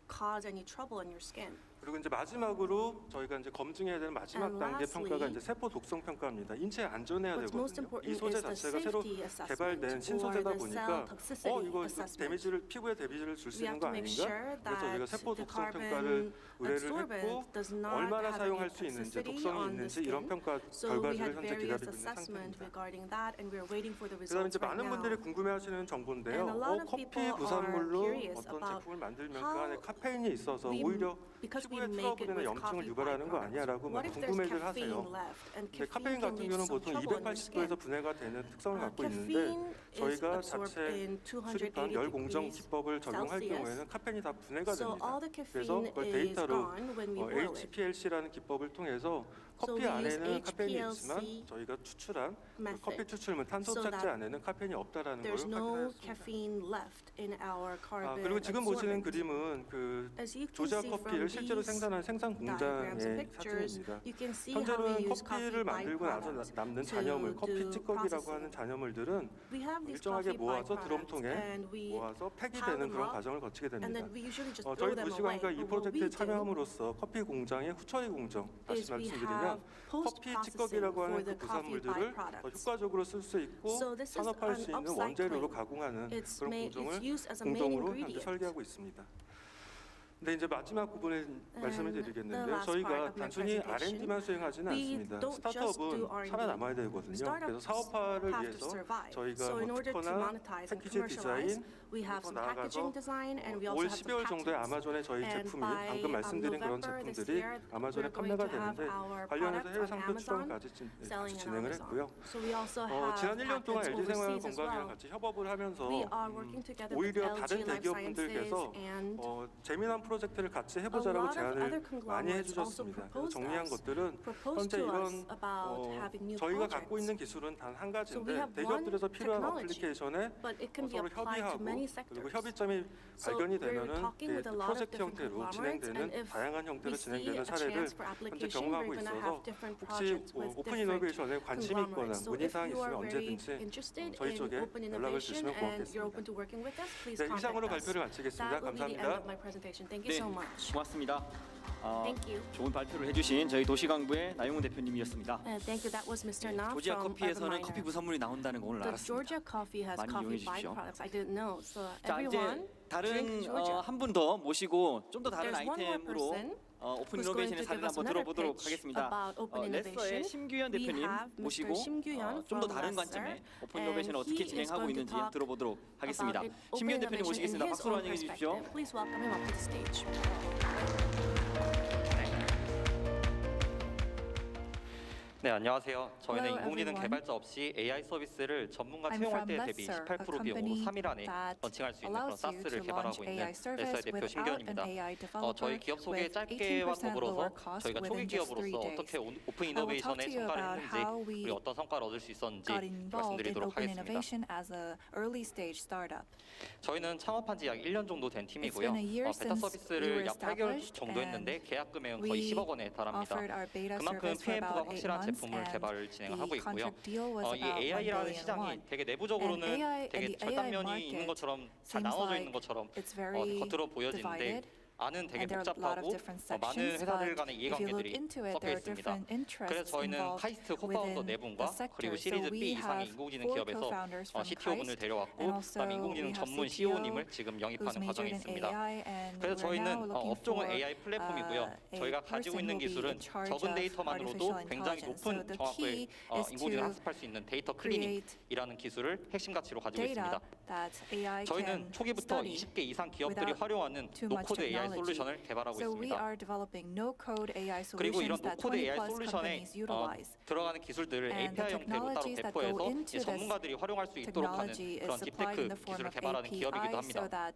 cause any trouble on your skin. 그리고 이제 마지막으로 저희가 이제 검증해야 되는 마지막 And 단계 lastly, 평가가 이제 세포 독성 평가입니다. 인체에 안전해야 What's most 되거든요. 이 important 소재 is the 자체가 새로 safety assessment 개발된 or 신소재다 the 보니까 cell toxicity 이거 assessment. 데미지를 피부에 데미지를 줄 수 We 있는 have 거 to make 아닌가? sure 그래서 저희가 that 세포 the 독성 carbon 평가를 의뢰를 했고 absorbent does not 얼마나 have 사용할 any 수 있는지 toxicity 독성이 on the 있는지 skin. 이런 평가 So we 결과들을 had 현재 various 기다리고 있는 assessment 상태입니다. regarding that, and we're waiting for the 그다음에 results 이제 right 많은 now. 분들이 궁금해하시는 정보인데요. And a lot of 커피 people are 부산물로 curious 어떤 about 제품을 만들면 그 how 안에 카페인이 있어서 we- 오히려 because we 피부에 make it 트러블이나 with 염증을 coffee 유발하는 거 아니야라고 byproducts. What 막 if there's 궁금해들 caffeine 하세요. left? And 근데 caffeine 카페인 can 같은 lead to 경우는 some 보통 trouble on your 280도에서 skin. 분해가 되는 특성을 갖고 있는데 Caffeine is 저희가 absorbed 자체 in 수립한 280 열 공정 degrees 기법을 적용할 Celsius. 경우에는 카페인이 다 분해가 So 됩니다. all the 그래서 caffeine 그걸 is 데이터로 gone when we boil it. HPLC라는 기법을 통해서 So 커피 we use 안에는 카페인이 있지만 HPLC 저희가 추출한 그 method 커피 추출물 탄소 so 착제 that 안에는 카페인이 없다라는 걸 There's no 확인했습니다. caffeine left in our carbon 그리고 지금 보시는 absorbent. 그림은 그 As you can 조지아 see 커피를 from 실제로 these 생산한 생산 diagrams and 공장의 pictures, 사진입니다. you can see how we 현재로는 use coffee 커피를 만들고 나서 byproducts 남는 to 잔여물, 커피 do 찌꺼기라고 processing. 하는 잔여물들은 We have these 일정하게 coffee 모아서 byproducts 드럼통에 and we 모아서 팩이 pile 되는 them 그런 up, 과정을 거치게 and 됩니다. then we usually just 저희 throw them away. 도시관과 이 But what 프로젝트에 we do 참여함으로써 커피 공장의 후처리 공정 다시 is we 말씀드리면 have 커피 post-processing 찌꺼기라고 for 하는 the 그 coffee 부산물들을 더 byproducts. 효과적으로 쓸 수 있고 So this is 산업화할 an 수 있는 upcycling. 원재료로 가공하는 It's 그런 it's used as a main 공정으로 현재 ingredient. 설계하고 있습니다. 근데 이제 마지막 부분에 말씀을 the 드리겠는데 last part 저희가 of my 단순히 presentation, R&D만 수행하지는 we 않습니다. don't just do 스타트업은 R&D. 살아남아야 되거든요. 그래서 Startups 사업화를 have to 위해서 survive. 저희가 So in 뭐 order to 특허나 monetize and 패키지 commercialize, 디자인 we have 또 some packaging 나아가서 design, and we also 올 have 12월 some 정도에 patents. 아마존에 저희 And 제품이 by 방금 말씀드린 그런 November this 제품들이 year, 아마존에 we're going 판매가 to have 되는데 our 관련해서 products 해외 on 상표 Amazon, 출원까지 selling in 진행을 Amazon. 했고요. So we also have 지난 1년 동안 patents LG 생활 overseas as 건강이랑 well. 같이 협업을 하면서 We are working together with 오히려 LG 다른 Life 대기업분들께서 Sciences and 재미난 프로젝트를 같이 a 해보자라고 lot of 제안을 other 많이 conglomerates also 해주셨습니다. 그래서 proposed 정리한 us, 것들은 proposed 현재 to us 이런 about having new 저희가 갖고 있는 projects. 기술은 단 한 So we 가지인데 have 대기업들에서 one 필요한 technology, 어플리케이션에 but it can be 서로 applied to 협의하고 many 그리고 sectors. 협의점이 So 발견이 we're 되면은 talking with a lot of 프로젝트 different 형태로 conglomerates, and 진행되는 if 다양한 형태로 we see 진행되는 a 사례를 chance for 현재 application, 경험하고 we're going to 있어서 have different 혹시 projects with 오픈 different 이노베이션에 관심이 있거나 conglomerates. So 문의사항 if you 있으면 are very 언제든지 interested 저희 in 쪽에 open 연락을 innovation 주시면 and you're open 고맙겠습니다. to working with us, please 네, 이상으로 contact us. 발표를 마치겠습니다. That will be the end 감사합니다. of my presentation. Thank 네, you so much. 고맙습니다. Thank you. 좋은 발표를 해주신 저희 도시강부의 나용훈 대표님이었습니다. Thank you. That was Mr. Nam 조지아 from 커피에서는 Urban 커피 Miner. 부산물이 나온다는 거 오늘 The 알았습니다. Georgia coffee has 많이 이용해 coffee 주십시오. byproducts. I didn't know. So 자, 이제 everyone drink 다른 Georgia. 한 분 더 모시고 좀 더 다른 There's one more 아이템으로 person 오픈 who's going 이노베이션의 to 사례를 give us 한번 another 들어보도록 pitch 하겠습니다. about open 레서의 innovation. 심규현 We 대표님 have Mr. 모시고 심규현 좀 더 from 다른 Lesser, 관점에 오픈 and 이노베이션을 어떻게 he is 진행하고 going to 있는지 talk 들어보도록 하겠습니다. about open 심규현 대표님 innovation 모시겠습니다. in his 박수로 own 환영해 주십시오. perspective. Please welcome him up to the stage. 네, 안녕하세요. 저희는 Hello, 인공지능 everyone. 개발자 없이 AI 서비스를 전문가 I'm 채용할 from 때 대비 Lesser, 18% a 비용으로 company 3일 안에 that 런칭할 수 있는 그런 allows you 사스를 to 개발하고 launch 있는 AI 레서의 service 대표 without 신기현입니다. an AI 저희 developer 기업 소개 with 짧게만 18% 더불어서 lower cost 저희가 초기 within just 3 기업으로서 days. 어떻게 오픈 I will talk 이노베이션에 to you 성과를 about 했는지 how we 그리고 어떤 성과를 얻을 수 있었는지 got involved in 말씀드리도록 open 하겠습니다. innovation as a early stage startup. 저희는 창업한 지 약 1년 정도 된 팀이고요. been a year 베타 since we 서비스를 were 약 8개월 established 정도 했는데 and 계약 금액은 거의 we 10억 원에 달합니다. offered our beta 그만큼 service for PMF가 about 8 확실한 months 제품을 and 개발을 진행하고 the 있고요. contract deal was 이 about 1 AI라는 billion 시장이 won. 되게 내부적으로는 And AI 되게 and the 절단면이 AI 있는 것처럼 다 seems 나눠져 like 있는 것처럼 it's very 겉으로 보여지는데 divided. 안은 되게 And there are a lot of 복잡하고 different 많은 sections, 회사들 but 간의 if you look 이해관계들이 into it, 섞여 there are 있습니다. different 그래서 interests 저희는 involved 카이스트 코파운더 within 네 the 분과 sector. 그리고 So 시리즈 B we 이상의 have 인공지능 4 기업에서 co-founders from CTO분을 KAIST, 데려왔고 and also 그다음에 인공지능 we have 전문 CTO CEO님을 지금 who's 영입하는 과정에 majored in 있습니다. AI, and 그래서 we're 저희는 now looking 업종은 for AI 플랫폼이고요. a 저희가 가지고 person 있는 who will be 기술은 in charge 적은 of 데이터만으로도 artificial 굉장히 intelligence. 높은 So the 정확을 key is 인공지능 to 학습할 수 있는 데이터 create 클리닝이라는 기술을 핵심 가치로 가지고 data 있습니다. that AI 저희는 can 초기부터 study 20개 이상 기업들이 without 활용하는 too much 노코드 AI technology. 솔루션을 개발하고 So we 있습니다. are developing no-code AI 그리고 이런 solutions that 노코드 20 AI plus 솔루션에 companies utilize. 들어가는 기술들을 And the API 형태로 따로 technologies that 배포해서 go into 이제 this 전문가들이 활용할 수 있도록 하는 technology 그런 is supplied 딥테크 in the form 기술을 of 개발하는 기업이기도 API 합니다. so that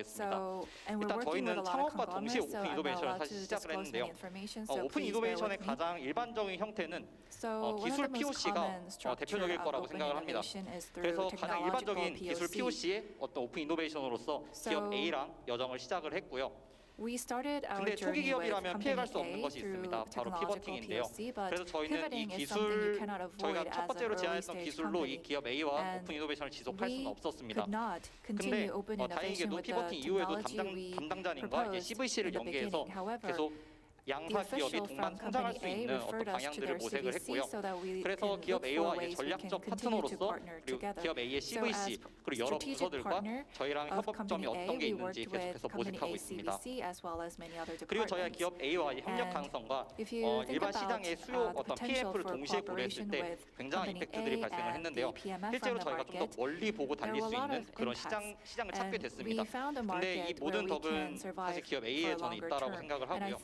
가겠습니다. And we're 일단 working with a 저희는 lot of 창업과 동시에 conglomerates, so 오픈 I'm not 이노베이션을 allowed 사실 to 시작을 disclose 했는데요. many information, so 오픈 please bear 이노베이션의 with me. 가장 일반적인 형태는 So one 기술 of the most POC가 common structure 대표적일 of 거라고 open 생각을 합니다. innovation is through 그래서 가장 technological 일반적인 기술 POC. POC의 어떤 오픈 이노베이션으로서 기업 So A랑 여정을 시작을 했고요. We started our 근데 초기 journey with 기업이라면 company 피해갈 수 없는 A 것이 through 있습니다. 바로 technological 피버팅인데요. POC, but 그래서 저희는 이 pivoting is something you 기술 cannot avoid 저희가 첫 as an 번째로 early 제안했던 stage 기술로 이 company. 기업 A와 And 오픈 이노베이션을 지속할 수는 We 없었습니다. could not 근데 continue open innovation 다행히도 with the 피버팅 이후에도 technology we 담당자님과 이제 proposed CVC를 in the 연계해서 beginning. However, 계속 양사 기업이 동반 성장할 수 있는 어떤 방향들을 모색을 했고요. 그래서 기업 A와 이제 전략적 파트너로서 그리고 기업 A의 CVC 그리고 여러 부서들과 저희랑 협업점이 어떤 게 있는지 계속해서 모색하고 있습니다. 그리고 저희가 기업 A와의 협력 가능성과 일반 시장의 수요 어떤 PF를 동시에 고려했을 때 굉장한 임팩트들이 발생을 했는데요. 실제로 저희가 좀 더 멀리 보고 달릴 수 있는 그런 시장을 찾게 됐습니다. 근데 이 모든 덕은 사실 기업 A에 저는 있다라고 생각을 하고요.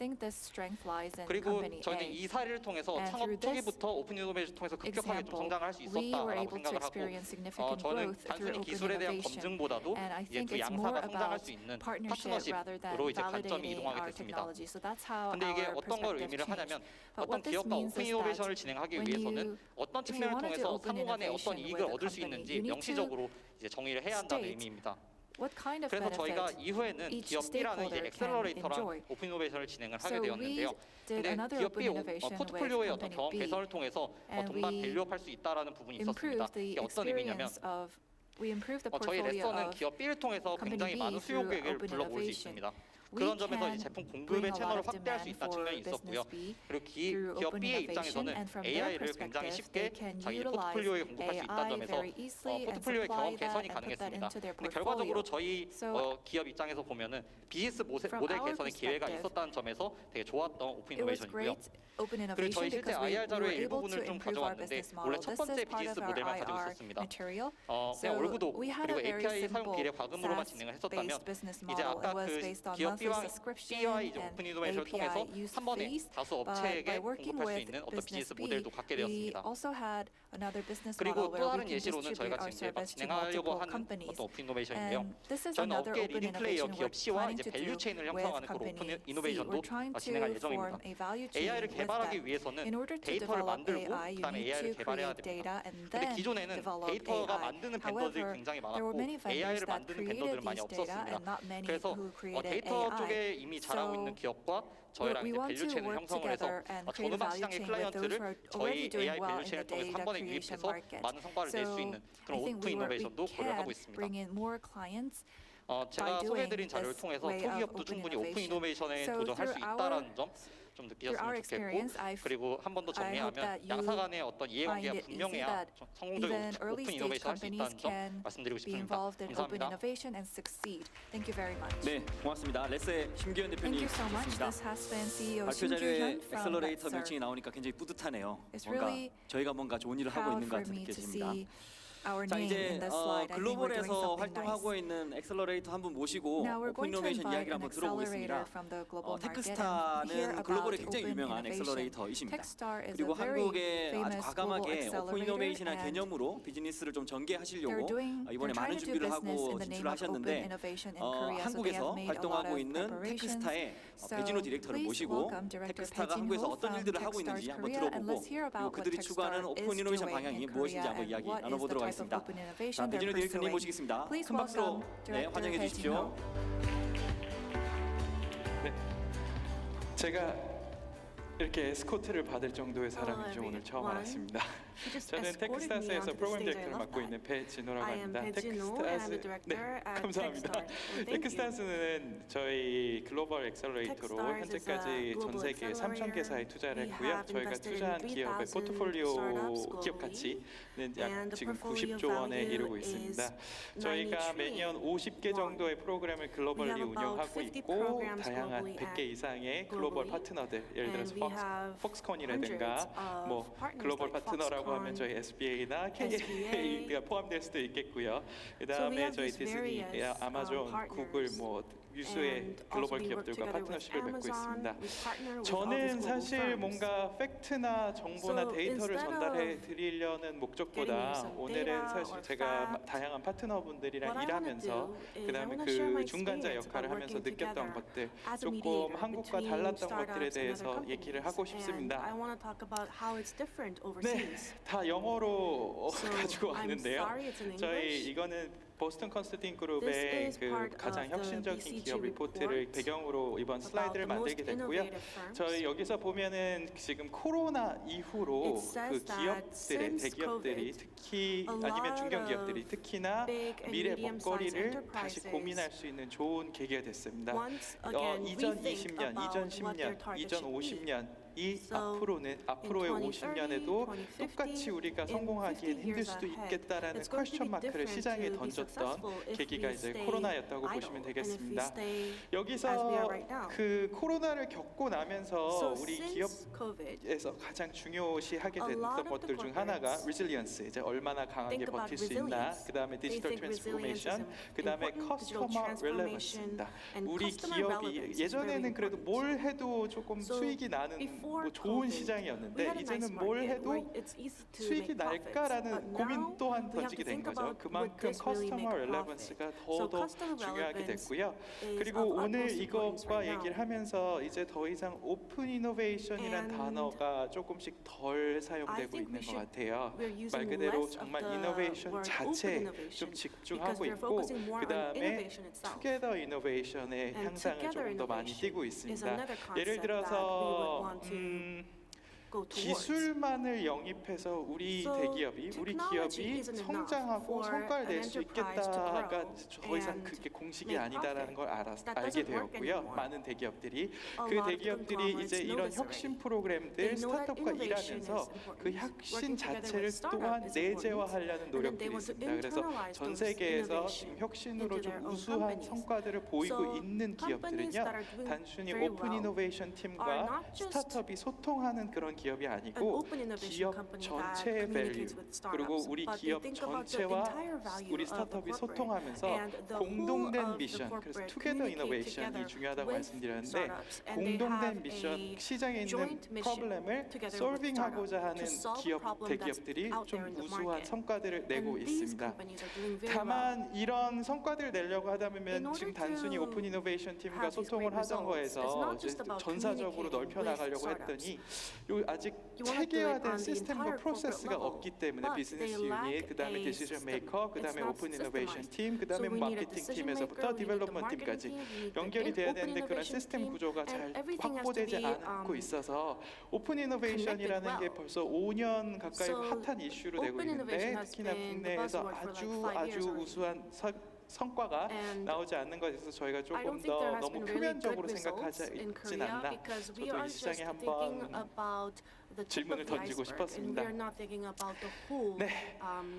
그리고 저희는 이 사례를 통해서 창업 초기부터 오픈 이노베이션을 통해서 급격하게 좀 성장을 할 수 있었다라고 생각을 하고 저는 단순히 기술에 대한 검증보다도 이제 두 양사가 성장할 수 있는 파트너십으로 이제 관점이 이동하게 됐습니다. 근데 이게 어떤 걸 의미를 하냐면 어떤 기업과 오픈 이노베이션을 진행하기 위해서는 어떤 측면을 통해서 상호 간에 어떤 이익을 얻을 수 있는지 명시적으로 이제 정의를 해야 한다는 의미입니다. 그래서 저희가 이후에는 기업 B라는 이제 엑셀러레이터랑 오픈 이노베이션을 진행을 하게 되었는데요. 근데 기업 B 포트폴리오의 어떤 경험 개선을 통해서 동반 밸류업할 수 있다라는 부분이 있었습니다. 이게 어떤 의미냐면 저희 레서는 기업 B를 통해서 굉장히 많은 수요 고객을 불러올 수 있습니다. 그런 점에서 이제 제품 공급의 채널을 확대할 수 있다는 측면이 있었고요. 그리고 기업 B의 입장에서는 AI를 굉장히 쉽게 자기 포트폴리오에 공급할 수 있다는 점에서 포트폴리오의 경험 개선이 가능했습니다. 근데 결과적으로 저희 기업 입장에서 보면은 비즈니스 모델 개선의 기회가 있었다는 점에서 되게 좋았던 오픈 이노베이션이고요. 그리고 저희 실제 IR 자료의 일부분을 좀 가져왔는데 원래 첫 번째 비즈니스 모델만 가지고 있었습니다. 그냥 월구독 그리고 API 사용 비례 과금으로만 진행을 했었다면 이제 아까 그 기업 B와 이제 오픈 이노베이션을 통해서 한 번에 다수 업체에게 공급할 수 있는 어떤 비즈니스 모델도 갖게 되었습니다. 그리고 또 다른 예시로는 저희가 지금 이제 진행하려고 하는 어떤 오픈 이노베이션인데요. 저는 업계 리딩 플레이어 기업 C와 이제 밸류 체인을 형성하는 그런 오픈 이노베이션도 진행할 예정입니다. AI를 개발하기 위해서는 데이터를 만들고 그다음에 AI를 개발해야 됩니다. 근데 기존에는 데이터가 만드는 벤더들이 굉장히 많았고 AI를 만드는 벤더들은 많이 없었습니다. 그래서 데이터 쪽에 이미 잘하고 있는 기업과 저희랑 이제 밸류 체인을 형성을 해서 전후방 시장의 클라이언트를 저희 AI 밸류 체인을 통해서 한 번에 유입해서 많은 성과를 낼 수 있는 그런 오픈 이노베이션도 고려하고 있습니다. 제가 소개해드린 자료를 통해서 소기업도 충분히 오픈 이노베이션에 도전할 수 있다는 점 좀 느끼셨으면 좋겠고 그리고 한 번 더 정리하면 양사 간의 어떤 이해관계가 분명해야 성공적인 오픈 이노베이션 할 수 있다는 점 말씀드리고 싶습니다. 감사합니다. 네, 고맙습니다. 레스의 심규현 대표님이었습니다. 발표 자료에 엑셀러레이터 명칭이 나오니까 굉장히 뿌듯하네요. 뭔가 좋은 일을 하고 있는 것 같은 느껴집니다. 자, 이제 글로벌에서 활동하고 있는 엑셀러레이터 한 분 모시고 오픈 이노베이션 이야기를 한번 들어보겠습니다. 테크스타는 글로벌에 굉장히 유명한 엑셀러레이터이십니다. 그리고 한국에 아주 과감하게 오픈 이노베이션이라는 개념으로 비즈니스를 좀 전개하시려고 이번에 많은 준비를 하고 진출을 하셨는데 한국에서 활동하고 있는 테크스타의 배진호 디렉터를 모시고 테크스타가 한국에서 어떤 일들을 하고 있는지 한번 들어보고 그리고 그들이 추구하는 오픈 이노베이션 방향이 무엇인지 한번 이야기 나눠보도록 하겠습니다. 자, 배진호 디렉터님 모시겠습니다. 큰 박수로 환영해 주십시오. 네, 제가 이렇게 에스코트를 받을 정도의 사람인지 오늘 처음 알았습니다. 저는 테크스타스에서 프로그램 디렉터를 맡고 있는 배진호라고 합니다. 네, 감사합니다. 테크스타스는 저희 글로벌 엑셀러레이터로 현재까지 전 세계 3,000개사에 투자를 했고요. 저희가 투자한 기업의 포트폴리오 기업 가치는 약 지금 90조 원에 이르고 있습니다. 저희가 매년 50개 정도의 프로그램을 글로벌리 운영하고 있고 다양한 100개 이상의 글로벌 파트너들, 예를 들어서 폭스콘이라든가 뭐 글로벌 파트너라고 하면 저희 SBA나 KA가 포함될 수도 있겠고요. 그다음에 저희 디즈니, 아마존, 구글 뭐 유수의 글로벌 기업들과 파트너십을 맺고 있습니다. 저는 사실 뭔가 팩트나 정보나 데이터를 전달해 드리려는 목적보다 오늘은 사실 제가 다양한 파트너분들이랑 일하면서 그다음에 그 중간자 역할을 하면서 느꼈던 것들, 조금 한국과 달랐던 것들에 대해서 얘기를 하고 싶습니다. 네, 다 영어로 가지고 왔는데요. 저희 이거는 보스턴 컨설팅 This 그룹의 is 그 part 가장 of the 혁신적인 BCG 기업 리포트를 report 배경으로 이번 about 슬라이드를 the most 만들게 됐고요. innovative firms. 저희 여기서 보면은 지금 코로나 이후로 It 그 says that 기업들의 since 대기업들이 COVID, 특히 a 아니면 lot 중견기업들이 of 특히나 big and 미래 medium-sized 먹거리를 다시 enterprises 고민할 수 있는 좋은 계기가 됐습니다. once again rethink 2020년, about what their 2010년, target should be. 2050년 이 So, 앞으로의 2030, 50년에도 2050, 똑같이 우리가 in 성공하기엔 50 힘들 years 수도 ahead, 있겠다라는 it's going to 퀘스천 be 마크를 different 시장에 to be 던졌던 successful if 계기가 we 이제 stay 코로나였다고 idle 보시면 and if we 되겠습니다. stay as we 여기서 are right now. 그 코로나를 겪고 나면서 So 우리 since COVID, 기업에서 가장 중요시하게 a lot 됐던 of the 것들 중 하나가 corporates resilience, 이제 얼마나 강하게 think about 버틸 수 있나, resilience. 그 다음에 They 디지털 think resilience is 트랜스포메이션, 그 다음에 important, digital 커스터머 transformation, 렐레번스입니다. and 우리 customer 기업이 relevance is very 예전에는 그래도 important. 뭘 해도 조금 So 수익이 나는 before 뭐 좋은 COVID, we 시장이었는데 had a nice 이제는 뭘 market 해도 where it's easy to 수익이 make profits, 날까라는 but 고민 now 또한 we have to 던지게 된 think 거죠. about would 그만큼 this really 커스터머 make a 렐레번스가 profit? So 더더 customer 중요하게 relevance 됐고요. is 그리고 of 오늘 utmost importance 이것과 right 얘기를 now. 하면서 이제 더 이상 오픈 이노베이션이란 And 단어가 조금씩 덜 I 사용되고 think we 있는 것 should 같아요. we're 말 using 그대로 less of 정말 the 이노베이션 word open 자체에 좀 innovation because 집중하고 we're 있고 focusing more 그 on 다음에 innovation itself. 투게더 이노베이션의 And 향상을 together 조금 더 많이 innovation 띄고 is 있습니다. another 예를 concept that we would 들어서 want to go towards. 기술만을 영입해서 우리 So 대기업이 우리 technology 기업이 isn't enough 성장하고 for 성과를 an 낼 수 enterprise to 있겠다가 grow 더 이상 and 그게 공식이 make 아니다라는 걸 That 알게 doesn't work 되었고요. anymore. 많은 대기업들이 A 그 lot of 대기업들이 conglomerates 이제 know 이런 this 혁신 already. 프로그램들 They know that 스타트업과 innovation 일하면서 is 그 important. 혁신 Working together 자체를 with startup 또한 is 내재화하려는 important. And then they 노력들이 want to 있습니다. 그래서 internalize 전 those 세계에서 innovation 지금 혁신으로 into 좀 their own 우수한 companies. 성과들을 보이고 So 있는 companies 기업들은요, that are doing 단순히 very 오픈 well 이노베이션 are 팀과 not just 스타트업이 소통하는 그런 기업이 an 아니고 open innovation 기업 company that 전체의 밸류 communicates with 그리고 startups, 우리 but they 기업 think about the 전체와 entire value 우리 of the 스타트업이 corporate 소통하면서 and the whole 공동된 of the 미션, 그래서 corporate 투게더 communicate 이노베이션이 together 중요하다고 with 말씀드렸는데 startups, and they 공동된 have 미션, a 시장에 있는 joint mission 프로블렘을 together with 솔빙하고자 startup 하는 to solve a 기업 problem that's 대기업들이 out 좀 there in the 우수한 market. 성과들을 내고 And these 있습니다. companies are doing very well. 다만 이런 성과들을 내려고 하다 In 보면 order 지금 단순히 to 오픈 이노베이션 팀과 have these 소통을 great 하던 results, it's 거에서 not just 이제 about 전사적으로 communicating 넓혀 나가려고 with 했더니 요 아직 You want to do it 체계화된 on the 시스템과 entire 프로세스가 corporate 없기 때문에 level, 비즈니스 but they 유닛, lack 그다음에 a 디시전 system. 메이커, 그다음에 It's not 오픈 이노베이션 systemized. 팀, 그다음에 So we need a 마케팅 decision 팀에서부터 maker, we need the 디벨롭먼트 marketing 팀까지 team, we need the 연결이 돼야 open 되는데 그런 innovation 시스템 team, 구조가 잘 and everything has to 확보되지 be, 않고 있어서 오픈 이노베이션이라는 connected 게 well. 벌써 5년 가까이 So 핫한 이슈로 되고 open 있는데 innovation has 특히나 been the 국내에서 buzzword for 아주 like 5 years already. 우수한 성과가 And 나오지 않는 것에 대해서 저희가 I 조금 don't think there 더 has 너무 been really good 표면적으로 results 생각하지 in 있진 Korea 않나 because we 저도 are 이 just 시장에 thinking 한번 about the tip 질문을 of the 던지고 iceberg, and 싶었습니다. we are not thinking about the whole 네.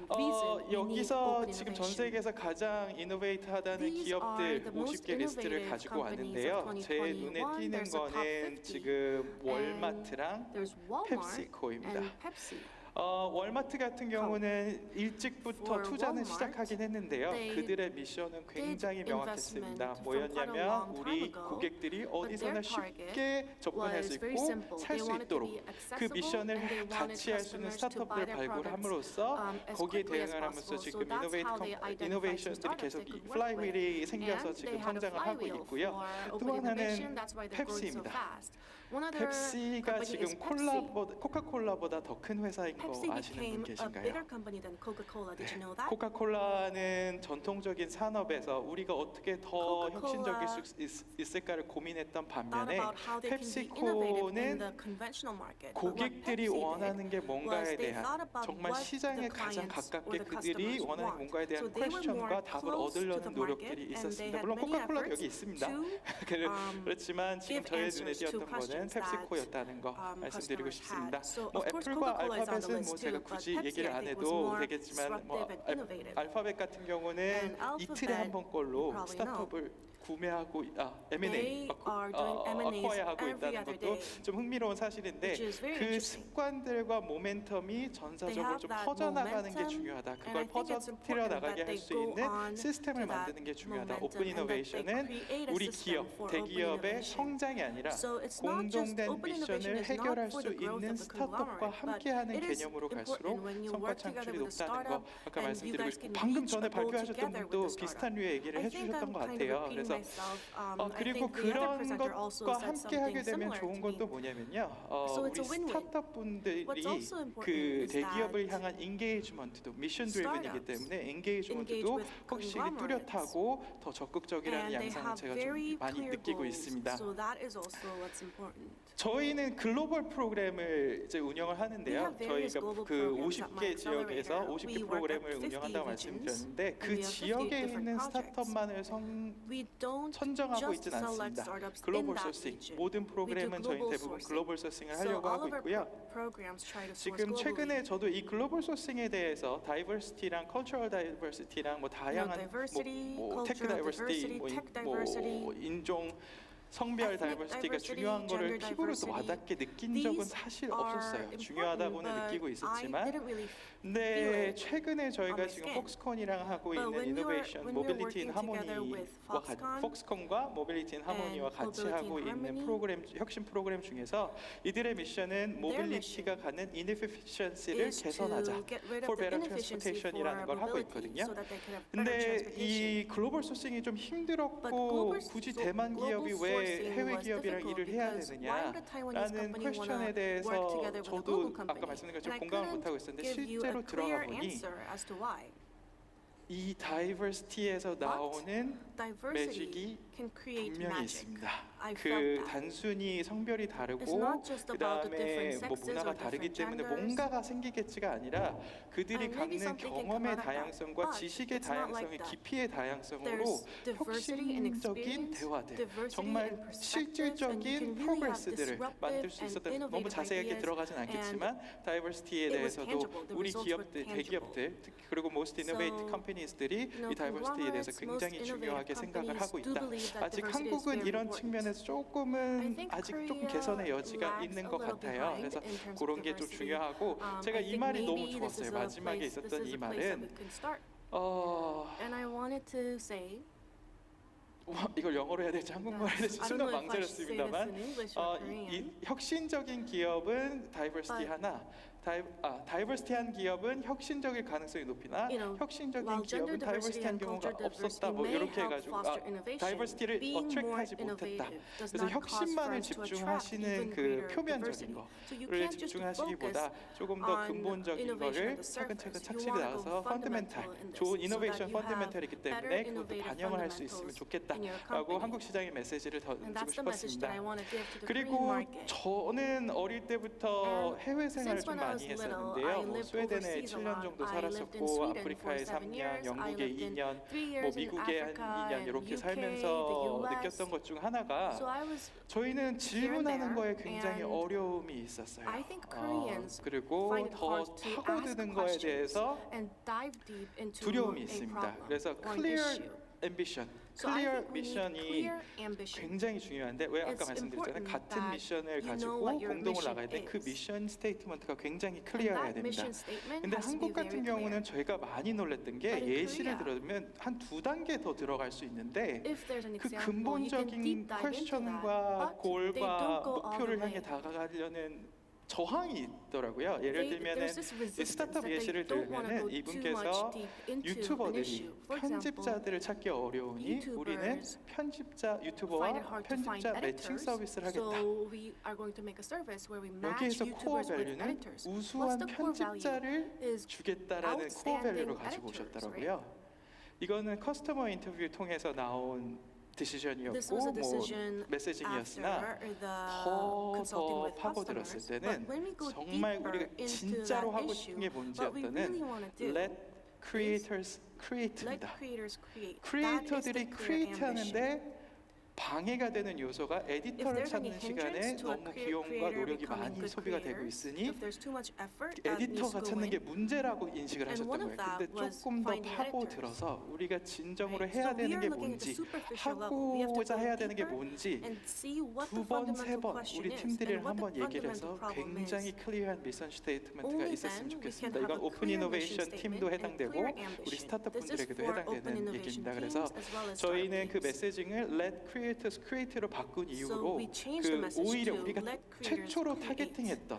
reason we need 여기서 open 지금 전 innovation. 세계에서 가장 이노베이트하다는 These are 기업들 the most 50개 리스트를 innovative 가지고 companies 왔는데요. of 제 눈에 2021. 띄는 There's a top 거는 50. 지금 월마트랑 There's Walmart 펩시코입니다. and Pepsi. 월마트 같은 경우는 일찍부터 For 투자는 Walmart, 시작하긴 했는데요. they 그들의 미션은 굉장히 did 명확했습니다. investment from quite a 뭐였냐면 long time 우리 ago, 고객들이 어디서나 their target 쉽게 접근할 수 was very 있고 simple. 살 They 수 wanted to 있도록 be 그 accessible 미션을 and they wanted 같이 할 수 있는 customers to buy 스타트업들을 their 발굴함으로써 as 거기에 quickly as 대응을 하면서 possible. 지금 So that's how they identified some 이노베이션들이 startups 계속 they could work 플라이휠이 with. 생겨서 And 지금 they had a 성장을 하고 flywheel 있고요. for 또 open innovation. 하나는 That's why they're growing so 펩시입니다. fast. One other 펩시가 company 지금 is Pepsi. 코카콜라보다 더 큰 회사인 거 Pepsi 아시는 분 became a 계신가요? bigger company than Coca-Cola. Did you know that? 코카콜라는 전통적인 산업에서 우리가 어떻게 더 Coca-Cola 혁신적일 수 있을까를 고민했던 thought 반면에 about how they can be innovative in 펩시코는 the conventional market. But what 고객들이 Pepsi did 원하는 게 was 뭔가에 they 대한 thought about 정말 what 시장에 the 가장 clients 가깝게 or the 그들이 customers 원하는 want. 뭔가에 대한 So they were 퀘스천과 more 답을 close to 얻으려는 the 노력들이 market, and they 있었습니다. had 물론 many 코카콜라 efforts 여기 있습니다. to 그렇지만 지금 give 저의 눈에 answers to 띄었던 거는 questions 펩시코였다는 거 that 말씀드리고 customers 싶습니다. had. So 뭐 of course 애플과 Coca-Cola is on the 알파벳은 list 뭐 제가 too, but 굳이 Pepsi 얘기를 I 안 think was 해도 more 되겠지만 뭐 disruptive and innovative. 알파벳 같은 경우는 And 이틀에 한 Alphabet, 번 걸로 you probably 스타트업을 구매하고 M&A They are doing M&As 어커야하고 every 있다는 other 것도 day, 좀 흥미로운 사실인데 which is very 그 interesting. 습관들과 모멘텀이 They 전사적으로 have 좀 that 퍼져나가는 게 momentum, 중요하다. and I 그걸 think it's 퍼져트려 important 나가게 that 할 they 수 go 있는 on 시스템을 to that 만드는 게 중요하다. momentum 오픈 and that they 이노베이션은 create a 우리 system 기업, for open 대기업의 innovation. 성장이 아니라 So it's not just 공동된 open innovation 미션을 is not 해결할 for 수 the growth 있는 of the 스타트업과 conglomerate, but 함께하는 it is 개념으로 갈수록 important when you 성과 work together 창출이 with a 높다는 거 startup 아까 and you 말씀드리고 guys 싶고 can 방금 reach 전에 a goal 발표하셨던 together 분도 with the 비슷한 startup. 류의 얘기를 I think 해주셨던 I'm 것 kind of 같아요. repeating 그래서 그래서 그리고 그런 것과 함께 하게 되면 좋은 건 또 뭐냐면요. 우리 스타트업 분들이 그 대기업을 향한 인게이지먼트도 미션 드리븐이기 때문에 인게이지먼트도 확실히 뚜렷하고 더 적극적이라는 양상을 제가 좀 많이 느끼고 있습니다. 저희는 글로벌 프로그램을 이제 운영을 하는데요. 저희가 그 50개 지역에서 50개 프로그램을 운영한다고 말씀드렸는데 그 지역에 있는 스타트업만을 선정하고 있진 않습니다. 글로벌 소싱, 모든 프로그램은 저희 대부분 글로벌 소싱을 하려고 하고 있고요. 지금 최근에 저도 이 글로벌 소싱에 대해서 다이버시티랑 컬처럴 다이버시티랑 뭐 다양한 뭐 테크 다이버시티, 뭐 인종 성별 다이버시티가 중요한 거를 피부로 또 와닿게 느낀 적은 사실 없었어요. 중요하다고는 느끼고 있었지만 근데 최근에 저희가 지금 폭스콘이랑 하고 있는 이노베이션 모빌리티 인 하모니와 폭스콘과 모빌리티 인 하모니와 같이 하고 있는 프로그램 혁신 프로그램 중에서 이들의 미션은 모빌리티가 갖는 inefficiency를 개선하자 for better transportation이라는 걸 하고 있거든요. 근데 이 글로벌 소싱이 좀 힘들었고 굳이 대만 기업이 왜 해외 기업이랑 일을 해야 되느냐라는 퀘스천에 대해서 저도 아까 말씀드린 것처럼 공감을 못하고 있었는데 실제로 들어가 보니 이 다이버시티에서 나오는 매직이 분명히 있습니다. 그 단순히 성별이 다르고 그 다음에 뭐 문화가 다르기 때문에 뭔가가 생기겠지가 아니라 그들이 갖는 경험의 다양성과 지식의 다양성의 깊이의 다양성으로 혁신적인 대화들, 정말 실질적인 프로그레스들을 만들 수 있었던, 너무 자세하게 들어가진 않겠지만 다이버시티에 대해서도 우리 기업들, 대기업들 그리고 most innovative companies들이 이 다이버시티에 대해서 굉장히 중요하게 생각을 하고 있다. 아직 한국은 이런 측면에서 조금은 아직 조금 개선의 여지가 있는 것 같아요. 그래서 그런 게 좀 중요하고 제가 이 말이 너무 좋았어요. 마지막에 있었던 이 말은 이걸 영어로 해야 될지 한국말로 해야 될지 순간 망설였습니다만 이 혁신적인 기업은 다이버시티 하나 다이버시티한 기업은 혁신적일 가능성이 높으나 혁신적인 기업은 다이버시티한 경우가 없었다 뭐 이렇게 해가지고 다이버시티를 어트랙하지 못했다. 그래서 혁신만을 집중하시는 그 표면적인 거를 집중하시기보다 조금 더 근본적인 거를 차근차근 착실히 나가서 펀더멘탈, 좋은 이노베이션 펀더멘탈이기 때문에 그것도 반영을 할 수 있으면 좋겠다라고 한국 시장의 메시지를 던지고 싶었습니다. 그리고 저는 어릴 때부터 해외 생활을 좀 많이 했었는데요. 뭐 스웨덴에 7년 정도 살았었고 아프리카에 3년, 영국에 2년, 뭐 미국에 한 2년 이렇게 살면서 느꼈던 것 중 하나가 저희는 질문하는 거에 굉장히 어려움이 있었어요. 그리고 더 파고드는 거에 대해서 두려움이 있습니다. 그래서 clear ambition, 클리어 미션이 굉장히 중요한데 왜 아까 말씀드렸잖아요. 같은 미션을 가지고 공동을 나가야 돼. 그 미션 스테이트먼트가 굉장히 클리어해야 됩니다. 근데 한국 같은 경우는 저희가 많이 놀랐던 게 예시를 들어보면 한 2단계 더 들어갈 수 있는데 그 근본적인 퀘스천과 골과 목표를 향해 다가가려는 저항이 있더라고요. 예를 들면은 스타트업 예시를 들면은 이분께서 유튜버들이 편집자들을 찾기 어려우니 우리는 편집자 유튜버와 편집자 매칭 서비스를 하겠다. 여기에서 코어 밸류는 우수한 편집자를 주겠다라는 코어 밸류를 가지고 오셨더라고요. 이거는 커스터머 인터뷰를 통해서 나온 디시전이었고 뭐 메시징이었으나 더 파고들었을 때는 정말 우리가 진짜로 하고 싶은 게 뭔지였더는 Let creators create입니다. 크리에이터들이 크리에이트하는데 방해가 되는 요소가 에디터를 찾는 시간에 너무 비용과 노력이 많이 소비가 되고 있으니 에디터가 찾는 게 문제라고 인식을 하셨던 거예요. 근데 조금 더 파고들어서 우리가 진정으로 해야 되는 게 뭔지, 하고자 해야 되는 게 뭔지 2번, 3번 우리 팀들이랑 한번 얘기를 해서 굉장히 클리어한 미션 스테이트먼트가 있었으면 좋겠습니다. 이건 오픈 이노베이션 팀도 해당되고 우리 스타트업 분들에게도 해당되는 얘기입니다. 그래서 저희는 그 메시징을 Let Creators Create로 바꾼 이후로 그 오히려 우리가 최초로 타겟팅했던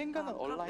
언젠가는 probably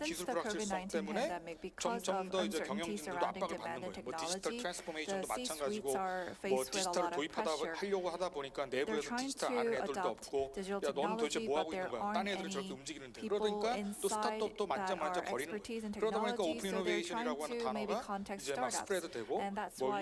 since 기술 the 불확실성 COVID-19 때문에 pandemic, because 점점 of 더 이제 uncertainty 경영진들도 surrounding 압박을 받는 demand and 거예요. 뭐 디지털 technology, 트랜스포메이션도 the 마찬가지고 C-suites are 뭐 faced with a 디지털 lot of pressure. 도입하려고 하다 보니까 They're 내부에서 trying 디지털 to 아는 애들도 adopt 없고 digital 야 너는 도대체 technology, 뭐 but 하고 있는 there 거야? 딴 aren't 애들은 저렇게 any 움직이는데 people 그러니까 또 inside 스타트업도 that are 만짝만짝 거리는 expertise in 거예요. 그러다 보니까 technology, 오픈 so they're 이노베이션이라고 trying 하는 to maybe 단어가 contact 이제 막 startups. 스프레드 되고 And that's 뭐 why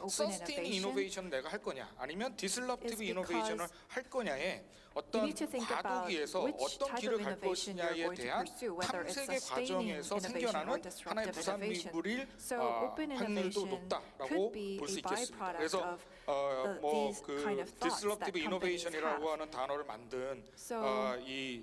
open 서스테인 innovation, 이노베이션을 내가 할 거냐 아니면 디슬럽티브 is 이노베이션을 because 할 거냐에 you 어떤 need to think 과도 about 위에서 which 어떤 type 길을 of 갈 innovation you're 것이냐에 going to 대한 pursue, whether it's 탐색의 sustaining 과정에서 innovation or 생겨나는 하나의 disruptive 부산 innovation. 물일 So open 확률도 innovation 높다라고 could be 볼 수 a 있겠습니다. byproduct 그래서 of these kind of 뭐그 thoughts that 디슬럽티브 companies 이노베이션이라고 have. 하는 단어를 만든 So 이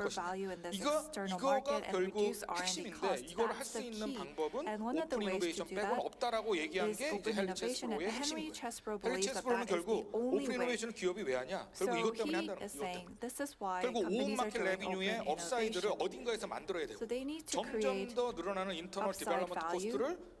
것이다. value in this 이거 external 이거가 market and 결국 reduce R&D 핵심인데 costs. 이걸 할 That's 수 the 있는 key. 방법은 And one of the 오픈 ways 이노베이션 to do 빼고는 that 없다라고 얘기한 is 게 이제 open 헨리 innovation, 체스브로의 and Henry 핵심인 거예요. Chesbrough 헨리 believes that 체스브로는 that is the 결국 only 오픈 way. 이노베이션을 기업이 왜 하냐? So 결국 이것 때문에 he 한다는 is 거예요. saying this is why 결국 오온 companies are 마켓 doing 레비뉴의 open 업사이드를 innovation. 어딘가에서 만들어야 되고 So they need to 점점 create 더 늘어나는 인터널 upside 디벨롭먼트 value 코스트를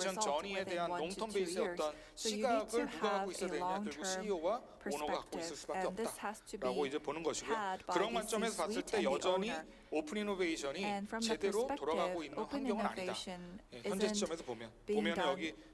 이노베이션 전이에 대한 롱텀 베이스의 어떤 시각을 누가 갖고 있어야 되냐, 결국 CEO와 오너가 갖고 있을 수밖에 없다라고 이제 보는 것이고요. 그런 관점에서 봤을 때 여전히 오픈 이노베이션이 제대로 돌아가고 있는 환경은 아니다. 현재 시점에서 보면 여기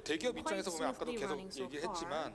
뭐 대기업 quite 입장에서 보면 아까도 smoothly 계속 running so 얘기했지만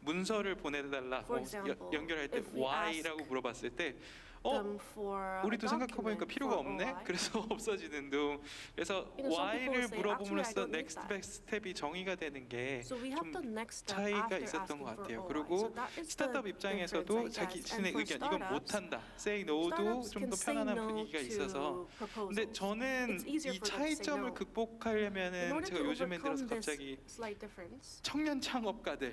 문서를 보내달라, For 뭐 example, 연결할 때 if we why라고 물어봤을 때 for 우리도 a 생각해보니까 document 필요가 for 없네. OI. 그래서 없어지는 둥. 그래서 You know, some people why를 say, 물어봄으로써 "Actually, I don't need next that." best step이 정의가 되는 게 So we have the 좀 next step 차이가 after 있었던 asking 것 for 같아요. OI. 그리고 So that is the 스타트업 difference, 입장에서도 I 자기 guess. 자신의 And for 의견 이건 startups, 못한다, say no도 startups 좀 can 더 say 편안한 no 분위기가 to 있어서. 근데 proposals. 저는 It's easier 이 for them to say 차이점을 no. In 극복하려면은 order 제가 to 요즘에 들어서 overcome this 갑자기 slight difference, 청년 창업가들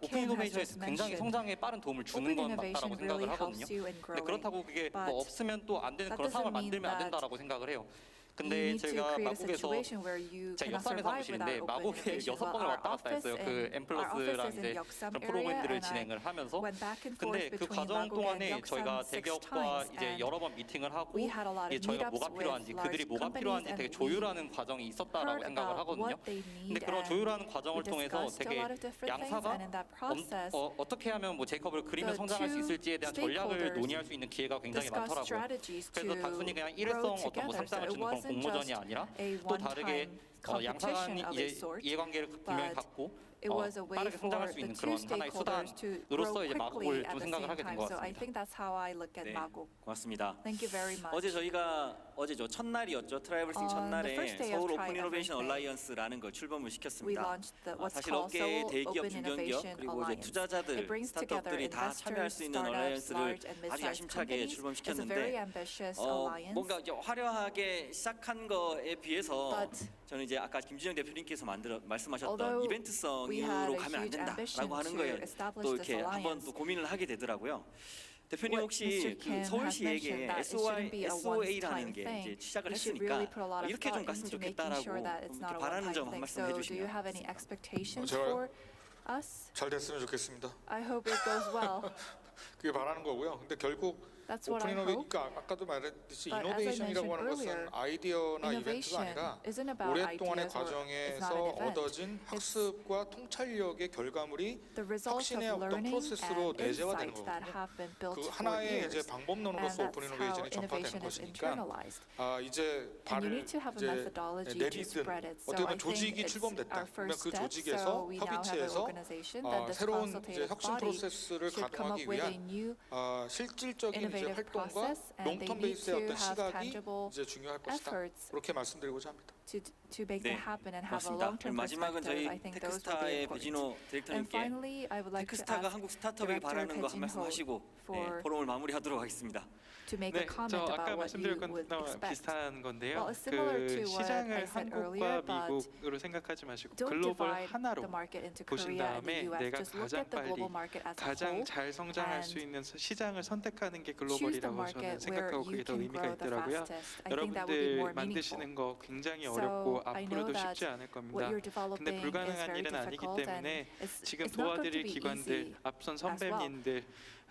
오픈 Kim has 이노베이션에서 just 굉장히 mentioned, 성장에 빠른 도움을 주는 open 건 innovation 맞다라고 really 생각을 helps 하거든요. you in 근데 growing. 그렇다고 그게 But 뭐 없으면 또 안 되는 that 그런 상황을 doesn't mean 만들면 안 that 된다라고 생각을 해요. 근데 need to 제가 create a 마곡에서 situation where you 제가 역삼에 cannot survive 사무실인데 without open 마곡에 innovation. 6번을 Well, 왔다 갔다 했어요. 그 M+랑 이제 역삼 그런 area, 프로그램들을 and I 진행을 하면서. went back and 근데 forth 그 between 과정 Magog 동안에 and 저희가 Yeoksam 6 대기업과 times, 이제 and 여러 번 미팅을 하고 we had a lot 이게 of 저희가 meetups 뭐가 필요한지 with 그들이 large 뭐가 필요한지 companies, 되게 and 조율하는 과정이 있었다라고 heard 생각을 about 하거든요. what they 근데 need, 그런 and 조율하는 과정을 we 통해서 discussed a 되게 lot of different things, 양사가 and in that process, 어떻게 하면 뭐 제이컵을 그리며 the 성장할 수 two 있을지에 대한 전략을 stakeholders 논의할 수 있는 기회가 굉장히 discussed 많더라고요. strategies 그래서 to 단순히 그냥 grow 일회성 어떤 뭐 together. So 상장을 it 주는 그런 wasn't 공모전이 just 아니라 a 또 다르게 one-time 양사간 competition of a 이제 sort, 이해관계를 분명히 but 갖고 it was a way 빠르게 성장할 for 수 the 있는 two 그런 하나의 stakeholders to grow 수단으로서 이제 quickly 마곡을 at 좀 the 생각을 same 하게 된 time. 것 So I 같습니다. think that's how I look at 네, Magog. 고맙습니다. Thank you very much. 어제 저희가 어제죠 첫날이었죠 트라이버싱 On the 첫날에 first day of 서울 오픈 Tri 이노베이션 Everything, 얼라이언스라는 걸 출범을 We 시켰습니다. launched what's 사실 called 업계의 Seoul 대기업, Open 중견기업 Innovation 그리고 이제 Alliance. 투자자들, It brings together 스타트업들이 다 참여할 investors, 수 있는 startups, 얼라이언스를 large and 아주 mid-sized 야심차게 companies. It's a very 출범시켰는데 ambitious alliance. 뭔가 이제 화려하게 시작한 거에 비해서 But 저는 이제 아까 김진영 대표님께서 말씀하셨던 although we had 이벤트성으로 a 가면 안 huge ambition 된다라고 하는 to 거에 establish 또 this 이렇게 한번 alliance, 또 고민을 하게 되더라고요. 대표님 what 혹시 Mr. 그 Kim has 서울시에게 mentioned that it shouldn't be a SOA라는 one-time 게 thing. 이제 시작을 We should 했으니까 really put a lot of 이렇게 좀 thought 갔으면 into making 좋겠다라고 sure that it's 이렇게 not a 바라는 점 한 one-time thing. 말씀 So do 해주시면 you have any expectations 제가- for us? 잘 됐으면 좋겠습니다. I hope it goes well. 그게 바라는 거고요. 근데 결국 That's what 오픈 I 이노베이션, hope. 그러니까 아까도 말했듯이 But as I 이노베이션이라고 하는 mentioned 것은 아이디어나 이벤트가 Innovation 아니라 isn't about 오랫동안의 ideas or it's 과정에서 not an event. 얻어진 학습과 통찰력의 결과물이 The results of 혁신의 어떤 learning 프로세스로 and 내재화되는 insights that 거거든요. have been built 그 for 하나의 이제 years. 방법론으로서 And 오픈 that's 이노베이션이 how 전파되는 innovation is 것이니까 internalized. 이제 And you 발을 need to have a 이제 methodology to 내딛든 spread it. So 어떻게 I 보면 think 조직이 it's 출범됐다. our 그러면 first 그 step. 조직에서 So we now have an 협의체에서 organization that this 새로운 이제 consultative 혁신 body 프로세스를 should come up 가동하기 with a 위한 new 실질적인 이제 innovative 활동과 process, and they 롱텀 need 베이스의 to 어떤 have 시각이 tangible 이제 중요할 것이다. efforts 그렇게 말씀드리고자 합니다. to make 네, that happen and have a 고맙습니다. long-term 마지막은 perspective. 저희 I think those will be 테크스타의 important. 배진호 And 디렉터님께 finally, I would like to 테크스타가 ask 한국 스타트업에게 Director 바라는 거 한 Pejin 말씀 Ho 하시고 for 포럼을 마무리하도록 하겠습니다. to make a 네, comment 저 아까 about what you 말씀드린 건 would expect. 비슷한 건데요. Well, it's similar to 그 what I 시장을 said 한국과 earlier, but 미국으로 생각하지 마시고 Don't 글로벌 divide 하나로 the market into 보신 Korea and the 다음에 US. 내가 Just look 가장 at the 빨리 global market as a 가장 whole 잘 성장할 수 and 있는 시장을 선택하는 게 choose the 글로벌이라고 저는 market where 생각하고 그게 you 더 can 의미가 grow the 있더라고요. fastest. I think that would be 여러분들 more meaningful. 만드시는 거 굉장히 So 어렵고 I know 앞으로도 that 쉽지 않을 what 겁니다. you're 근데 developing is 불가능한 very 일은 아니기 difficult, and 때문에 지금 it's not going to 도와드릴 be 기관들 easy 앞선 as well. 선배님들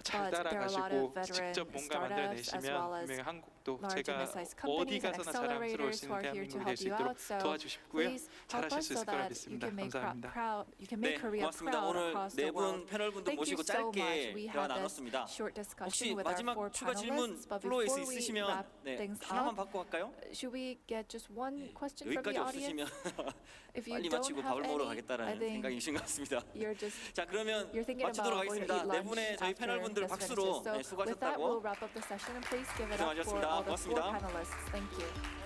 잘 But there are a lot 따라가시고 of veteran 직접 뭔가 startups as 만들어내시면 well as 분명히 한국도 large and 제가 mid-sized 어디 companies and 가서나 자랑스러울 accelerators 수 who 있는 are here to 대한민국이 될 help 수 you 있도록 out. So 도와주시고요. please help 잘하실 us 수 so 있을 거라 that you 믿습니다. can make 감사합니다. you can 네, make Korea 고맙습니다. proud 오늘 across 네 the 분 world. 패널분들 Thank 모시고 you so much. 짧게 We 대화 had a 나눴습니다. short 혹시 discussion with our 마지막 four 추가 질문 panelists, but 플로어에 before we 있으시면 wrap 네, things 하나만 up, 받고 갈까요? should we get just one question from 여기까지 the audience? 없으시면 If you 빨리 don't 마치고 have 밥을 먹으러 any, I 가겠다라는 think 생각이신 것 같습니다. you're just 자 그러면 you're thinking 마치도록 about going to 하겠습니다. eat 네 lunch 분의 저희 after 패널분들 this 박수로 finishes. So 네, with that, 수고하셨다고 we'll wrap up the session and please give it up for 고생하셨습니다. all the four 고맙습니다. panelists. Thank you.